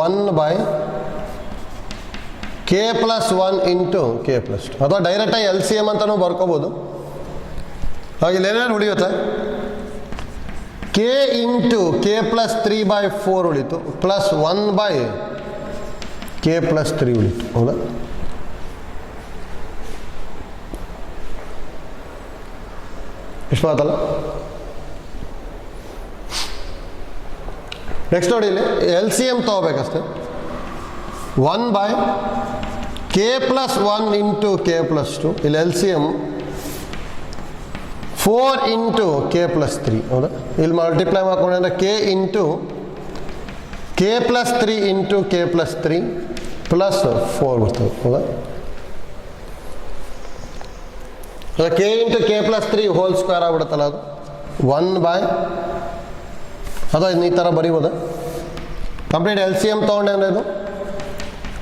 1 by k plus 1 into k plus 2 ಅಥವಾ ಡೈರೆಕ್ಟಾಗಿ ಎಲ್ ಸಿ ಎಮ್ ಅಂತಲೂ ಬರ್ಕೋಬೋದು. ಹಾಗೆ ಏನೇನು ಉಳಿಯುತ್ತೆ? K into k plus 3 by 4 ಉಳಿತು ಪ್ಲಸ್ 1 by ಕೆ ಪ್ಲಸ್ 3 ಉಳಿತು. ಹೌದಾ? ಇಷ್ಟು ಮಾತಲ್ಲ. ನೆಕ್ಸ್ಟ್ ನೋಡಿ ಇಲ್ಲಿ ಎಲ್ ಸಿ ಎಮ್ ತೊಗೋಬೇಕಷ್ಟೆ. 1 by k plus 1 into k plus 2 ಇಲ್ಲಿ L C M 4 into k plus 3. ಹೌದಾ? ಇಲ್ಲಿ ಮಲ್ಟಿಪ್ಲೈ ಮಾಡ್ಕೊಂಡ್ರೆ k into k plus 3 into k plus 3 plus 4 ಬರ್ತದೆ. ಹೌದಾ? K into k plus 3 whole square ಆಗ್ಬಿಡುತ್ತಲ್ಲ ಅದು 1 ಬೈ ಅಥವಾ ಈ ಥರ ಬರೀಬೋದ ಕಂಪ್ಲೀಟ್ ಎಲ್ ಸಿ ಎಮ್ ತೊಗೊಂಡೆ ಇದು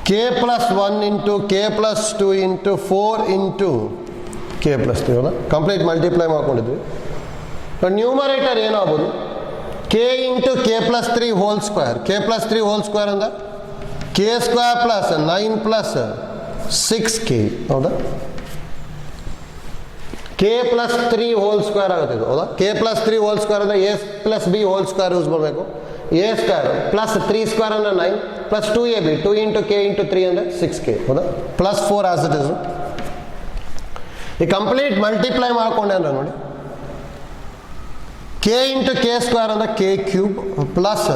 k plus 1 into k plus 2 into 4 into k plus 3 ಹೌದಾ ಕಂಪ್ಲೀಟ್ ಮಲ್ಟಿಪ್ಲೈ ಮಾಡ್ಕೊಂಡಿದ್ವಿ. ನ್ಯೂಮರೇಟರ್ ಏನಾಗ್ಬೋದು k into k plus 3 whole square k plus 3 whole square ಅಂದ್ರೆ k square plus 9 plus 6k ಹೌದಾ K plus 3 whole square ಆಗುತ್ತೆ ಇದು ಹೌದಾ K plus 3 whole square ಅಂದರೆ A plus B whole square use ಮಾಡಬೇಕು A square plus 3 square ಅಂದರೆ 9 plus 2ab 2 into K into 3 ಅಂದರೆ 6k ಹೌದಾ ಪ್ಲಸ್ 4 ಆಸ್ ಇಟ್ ಇಸ್. ಈ ಕಂಪ್ಲೀಟ್ ಮಲ್ಟಿಪ್ಲೈ ಮಾಡ್ಕೊಂಡೆ ಅಂದ್ರೆ ನೋಡಿ ಕೆ ಇಂಟು ಕೆ ಸ್ಕ್ವೇರ್ ಅಂದರೆ K cube plus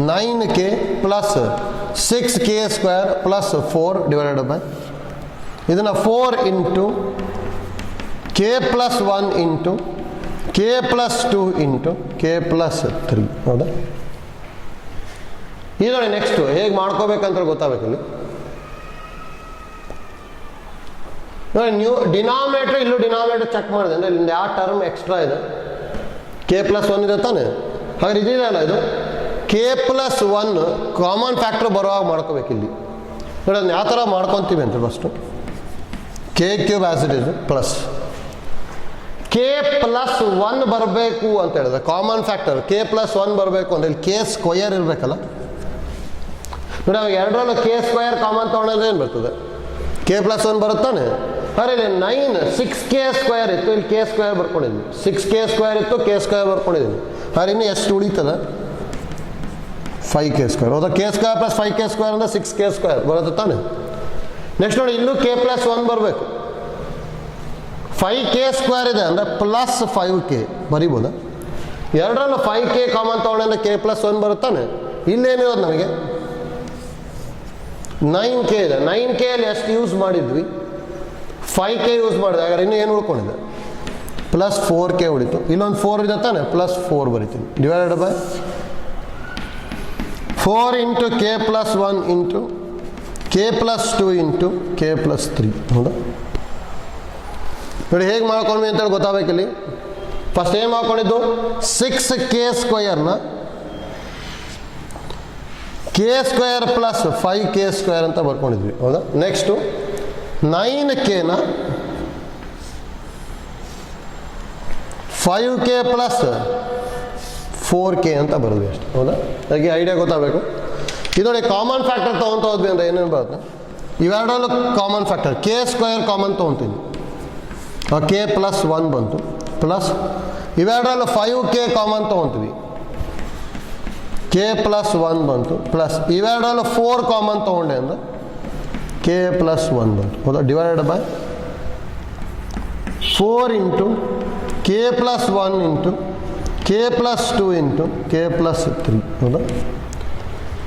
9k plus 6k square plus 4 divided by ಇದನ್ನು 4 into k plus 1 into k plus 2 into k plus 3 ಹೌದಾ ಈಗ ನೋಡಿ ನೆಕ್ಸ್ಟು ಹೇಗೆ ಮಾಡ್ಕೋಬೇಕಂತ ಗೊತ್ತಾಗಬೇಕಿಲ್ಲಿ ನೋಡಿ ಡಿನಾಮಿನೇಟ್ರ್ ಇಲ್ಲೂ ಡಿನಾಮಿನೇಟ್ರ್ ಚೆಕ್ ಮಾಡಿದೆ ಅಂದರೆ ಇಲ್ಲಿ ಯಾವ ಟರ್ಮ್ ಎಕ್ಸ್ಟ್ರಾ ಇದೆ ಕೆ ಪ್ಲಸ್ 1 ಇದೆ ತಾನೆ ಹಾಗಾದ್ರೆ ಇದಿದೆಯಲ್ಲ ಇದು ಕೆ ಪ್ಲಸ್ 1 ಕಾಮನ್ ಫ್ಯಾಕ್ಟ್ರ್ ಬರುವಾಗ ಮಾಡ್ಕೋಬೇಕು ಇಲ್ಲಿ ನೋಡಿ ಅದನ್ನ ಯಾವ ಥರ ಮಾಡ್ಕೊತೀವಿ ಅಂತ first K cube as it is plus k plus 1 ಬರಬೇಕು ಅಂತ ಹೇಳಿದ್ರೆ ಕಾಮನ್ ಫ್ಯಾಕ್ಟರ್ ಕೆ ಪ್ಲಸ್ 1 ಬರಬೇಕು ಅಂದರೆ ಇಲ್ಲಿ ಕೆ ಸ್ಕ್ವಯರ್ ಇರಬೇಕಲ್ಲ ನೋಡಿ ಅವಾಗ ಎರಡರಲ್ಲೂ ಕೆ ಸ್ಕ್ವಯರ್ ಕಾಮನ್ ತೊಗೊಂಡ್ರೆ ಏನು ಬರ್ತದೆ ಕೆ ಪ್ಲಸ್ 1 ಬರುತ್ತಾನೆ ಅರೆ ಇಲ್ಲಿ 6k ಸ್ಕ್ವೇರ್ ಇತ್ತು ಇಲ್ಲಿ ಕೆ ಸ್ಕ್ವೇರ್ ಬರ್ಕೊಂಡಿದ್ದೀನಿ 6k ಸ್ಕ್ವೇರ್ ಇತ್ತು ಕೆ ಸ್ಕ್ವೇರ್ ಬರ್ಕೊಂಡಿದ್ದೀನಿ ಅರೆ ಇನ್ನು ಎಷ್ಟು ಉಳಿತದೆ 5k ಸ್ಕ್ವೇರ್ ಹೌದಾ K square plus 5k square ಅಂದರೆ 6k ಸ್ಕ್ವೇರ್ ಬರುತ್ತೆ ತಾನೆ. ನೆಕ್ಸ್ಟ್ ನೋಡಿ ಇಲ್ಲೂ ಕೆ ಪ್ಲಸ್ 1 ಬರಬೇಕು 5k ಸ್ಕ್ವೇರ್ ಇದೆ ಅಂದರೆ ಪ್ಲಸ್ 5k ಬರಿಬೋದಾ ಎರಡರಲ್ಲೂ 5k ಕಾಮನ್ ತೊಗೊಂಡ್ರೆ ಕೆ ಪ್ಲಸ್ 1 ಬರುತ್ತಾನೆ ಇಲ್ಲೇನಿರೋದು ನಮಗೆ 9k ಇದೆ 9k ಅಲ್ಲಿ ಎಷ್ಟು ಯೂಸ್ ಮಾಡಿದ್ವಿ 5k ಯೂಸ್ ಮಾಡಿದೆ ಹಾಗಾದ್ರೆ ಇನ್ನೂ ಏನು ಉಳ್ಕೊಂಡಿದೆ ಪ್ಲಸ್ 4k ಉಳಿತು ಇಲ್ಲೊಂದು 4 ಇದೆ ತಾನೆ ಪ್ಲಸ್ 4 ಬರಿತೀನಿ divided by 4 into k plus 1 into k plus 2 into k plus 3 ಹೌದಾ ನೋಡಿ ಹೇಗೆ ಮಾಡ್ಕೊಂಡ್ವಿ ಅಂತೇಳಿ ಗೊತ್ತಾಗಬೇಕಿಲ್ಲಿ ಫಸ್ಟ್ ಏನು ಮಾಡ್ಕೊಂಡಿದ್ದು 6k ಸ್ಕ್ವಯರ್ನ k square plus 5k square ಅಂತ ಬರ್ಕೊಂಡಿದ್ವಿ ಹೌದಾ ನೆಕ್ಸ್ಟು 9kನ 5k ಪ್ಲಸ್ 4k ಅಂತ ಬರೋದು ಅಷ್ಟು ಹೌದಾ ಹಾಗೆ ಐಡಿಯಾ ಗೊತ್ತಾಗಬೇಕು. ಇದು ನೋಡಿ ಕಾಮನ್ ಫ್ಯಾಕ್ಟರ್ ತೊಗೊತ ಹೋದ್ವಿ ಅಂದರೆ ಏನೇನು ಬರುತ್ತೆ ಇವೆರಡರಲ್ಲೂ common factor k square common ತೊಗೊತೀನಿ ಕೆ ಪ್ಲಸ್ 1 ಬಂತು ಪ್ಲಸ್ ಇವೆರಡರಲ್ಲೂ 5k ಕಾಮನ್ ತೊಗೊತೀವಿ ಕೆ ಪ್ಲಸ್ 1 ಬಂತು ಪ್ಲಸ್ ಇವೆರಡರಲ್ಲೂ 4 ಕಾಮನ್ ತೊಗೊಂಡೆ ಅಂದರೆ ಕೆ ಪ್ಲಸ್ 1 ಬಂತು ಹೌದಾ divided by 4 into k plus 1 into k plus 2 into k plus 3 ಹೌದಾ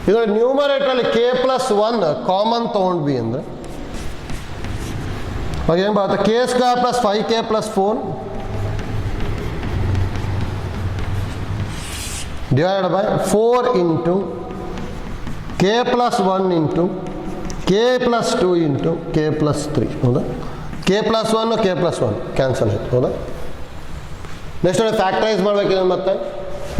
ಇದು ನ್ಯೂಮರೇಟ್ರಲ್ಲಿ ಕೆ ಪ್ಲಸ್ 1 ಕಾಮನ್ ತೊಗೊಂಡ್ವಿ ಅಂದರೆ ಅವಾಗ ಏನು ಬರುತ್ತೆ K square plus 5k plus 4 divided by 4 into k plus 1 into k plus 2 into k plus 3 ಹೌದಾ K plus 1 k plus 1 cancel ಆಯಿತು ಹೌದಾ. ನೆಕ್ಸ್ಟ್ ನೋಡಿ ಫ್ಯಾಕ್ಟರೈಸ್ ಮಾಡಬೇಕಿದೆ ಮತ್ತೆ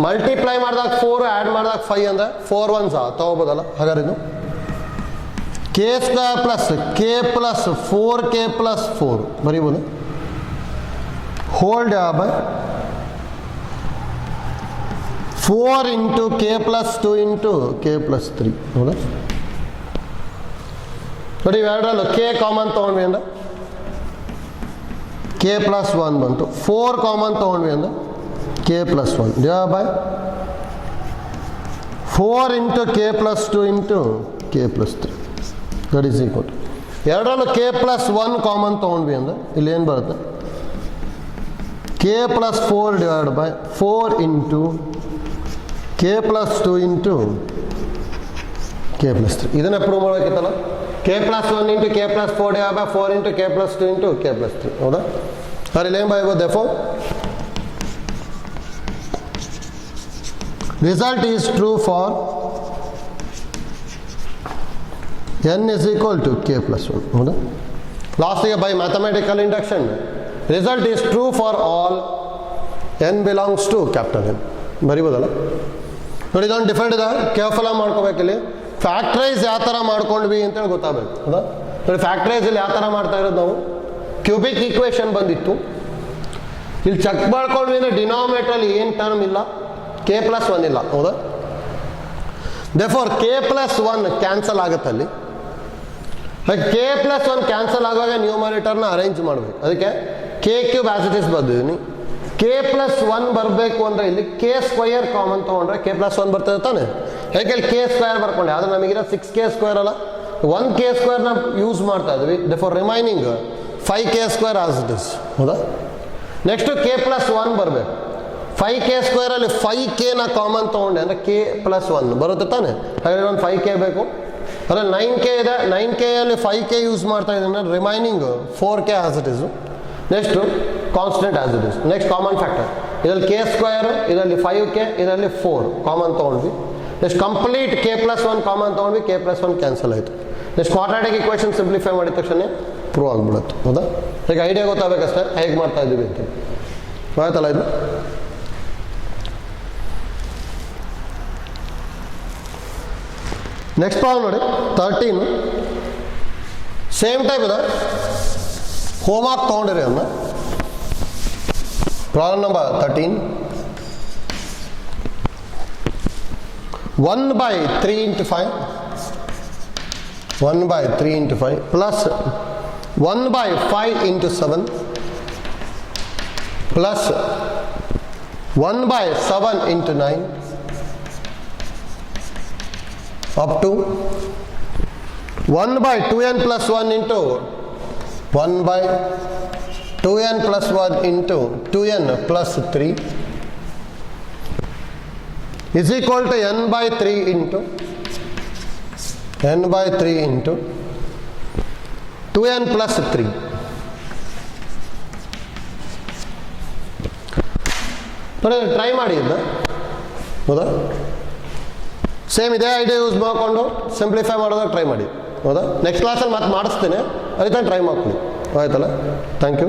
ಮಲ್ಟಿಪ್ಲೈ ಮಾಡಿದಾಗ 4 ಆ್ಯಡ್ ಮಾಡಿದಾಗ 5 ಅಂದರೆ 4 1s ತೊಗೋಬೋದಲ್ಲ ಹಾಗಾದ್ರೆ ಇದು k square plus k plus 4k plus 4 ಬರೀಬೋದು hold by 4 into k plus 2 into k plus 3 ಹೌದಾ ನೋಡಿ ಇವೆರಡರಲ್ಲೂ ಕೆ ಕಾಮನ್ ತೊಗೊಂಡ್ವಿ ಅಂದರೆ ಕೆ ಪ್ಲಸ್ 1 ಬಂತು 4 ಕಾಮನ್ ತೊಗೊಂಡ್ವಿ ಅಂದರೆ K plus 1 divide by 4 into k plus 2 into k plus 3 that is equal ಎರಡರಲ್ಲೂ k plus 1 common ತೊಗೊಂಡ್ವಿ ಅಂದರೆ ಇಲ್ಲಿ ಏನು ಬರುತ್ತೆ k plus 4 divide by 4 into k plus 2 into k plus 3 ಇದನ್ನೇ ಪ್ರೂವ್ ಮಾಡಬೇಕಿತ್ತಲ್ಲ k plus 1 into k plus 4 divide by 4 into k plus 2 into k plus 3 ಹೌದಾ ಅಲ್ಲಿ ಏನು ಬರೀಬೋದು therefore result is true for n is equal to k plus 1 ಹೌದಾ ಲಾಸ್ಟಿಗೆ by mathematical induction result is true for all n belongs to capital n. ಬರಿಬೋದಲ್ಲ ನೋಡಿ, ಇದೊಂದು different ಇದೆ, careful ಆಗಿ ಮಾಡ್ಕೋಬೇಕಿಲ್ಲಿ. ಫ್ಯಾಕ್ಟ್ರೈಸ್ ಯಾವ ಥರ ಮಾಡ್ಕೊಂಡ್ವಿ ಅಂತೇಳಿ ಗೊತ್ತಾಗಬೇಕು. ಹೌದಾ ನೋಡಿ, ಫ್ಯಾಕ್ಟ್ರೈಸ್ ಇಲ್ಲಿ ಯಾವ ಥರ ಮಾಡ್ತಾ ಇರೋದು ನಾವು, ಕ್ಯೂಬಿಕ್ ಈಕ್ವೇಷನ್ ಬಂದಿತ್ತು, ಇಲ್ಲಿ ಚೆಕ್ ಮಾಡ್ಕೊಂಡ್ವಿ ಅಂದರೆ ಡಿನಾಮಿನೇಟ್ರಲ್ಲಿ ಏನು ಟರ್ಮ್ ಇಲ್ಲ, k+1 ಇಲ್ಲ. ಹೌದಾ, ದೇರ್ಫೋರ್ k+1 ಕ್ಯಾನ್ಸಲ್ ಆಗುತ್ತೆ ಅಲ್ಲಿ. k+1 ಕ್ಯಾನ್ಸಲ್ ಆಗುವಾಗ ನ್ಯೂಮರೇಟರ್ನ ಅರೇಂಜ್ ಮಾಡಬೇಕು. ಅದಕ್ಕೆ k³ as it is ಬರ್ದಿದ್ದೀನಿ. k+1 ಬರಬೇಕು ಅಂದರೆ ಇಲ್ಲಿ k² ಕಾಮನ್ ತೊಗೊಂಡ್ರೆ k+1 ಬರ್ತದೆ ತಾನೆ. ಯಾಕೆ k² ಬರ್ಕೊಂಡೆ, ಆದರೆ ನಮಗಿರೋ 6k² ಅಲ್ಲ, 1k² ನ ಯೂಸ್ ಮಾಡ್ತಾ ಇದ್ವಿ. Therefore remaining 5k² as it is. ಹೌದಾ, ನೆಕ್ಸ್ಟ್ k+1 ಬರಬೇಕು. 5k² ಅಲ್ಲಿ 5k ನ ಕಾಮನ್ ತೊಗೊಂಡೆ ಅಂದರೆ k+1 ಬರುತ್ತೆ ತಾನೆ. ಹಾಗಾದ್ರೆ ಒಂದು 5k ಬೇಕು. ಅದ್ರಲ್ಲಿ 9k ಇದೆ, 9k ಅಲ್ಲಿ 5k ಯೂಸ್ ಮಾಡ್ತಾ ಇದ್ದೀನಿ, remaining 4k as it is. Next constant as it is. Next common factor, ಇದರಲ್ಲಿ k², ಇದರಲ್ಲಿ 5k, ಇದರಲ್ಲಿ 4 ಕಾಮನ್ ತೊಗೊಂಡ್ವಿ. ನೆಕ್ಸ್ಟ್ ಕಂಪ್ಲೀಟ್ k+1 ಕಾಮನ್ ತೊಗೊಂಡ್ವಿ, k+1 ಕ್ಯಾನ್ಸಲ್ ಆಯಿತು. ನೆಕ್ಸ್ಟ್ ಕ್ವಾಡ್ರಾಟಿಕ್ ಈಕ್ವೇಷನ್ ಸಿಂಪ್ಲಿಫೈ ಮಾಡಿದ ತಕ್ಷಣ ಪ್ರೂವ್ ಆಗಿಬಿಡುತ್ತೆ. ಹೌದಾ, ಈಗ ಐಡಿಯಾ ಗೊತ್ತಾಗಬೇಕಷ್ಟೇ ಹೇಗೆ ಮಾಡ್ತಾ ಇದ್ದೀವಿ ಅಂತ. ಆಯ್ತಲ್ಲ ಇದು. ನೆಕ್ಸ್ಟ್ ಪ್ರಾಬ್ಲಮ್ ನೋಡಿ 13. ಸೇಮ್ ಟೈಪ್ ಇದೆ, ಹೋಮ್ವರ್ಕ್ ತೊಗೊಂಡಿರಿ ಅವನ್ನ. Problem number 13. 1/3 into 5 1/3 into 5 plus 1/5 into 7 plus 1/7 into 9 up to 1/2n plus 1 into 1/2n plus 1 into 2n plus 3 is equal to n/3 into 2n plus 3. Try ಮಾಡಿ ಇದ್ದ. ಹೌದಾ, same ಇದೇ idea use ಮಾಡಿಕೊಂಡು simplify ಮಾಡೋದಾಗ try ಮಾಡಿ. ಹೌದಾ, next ಕ್ಲಾಸಲ್ಲಿ ಮತ್ತೆ ಮಾಡಿಸ್ತೇನೆ, ಅದಕ್ಕೆ ಟ್ರೈ ಮಾಡ್ಕೊಳ್ಳಿ. ಆಯ್ತಲ್ಲ, ಥ್ಯಾಂಕ್ ಯು.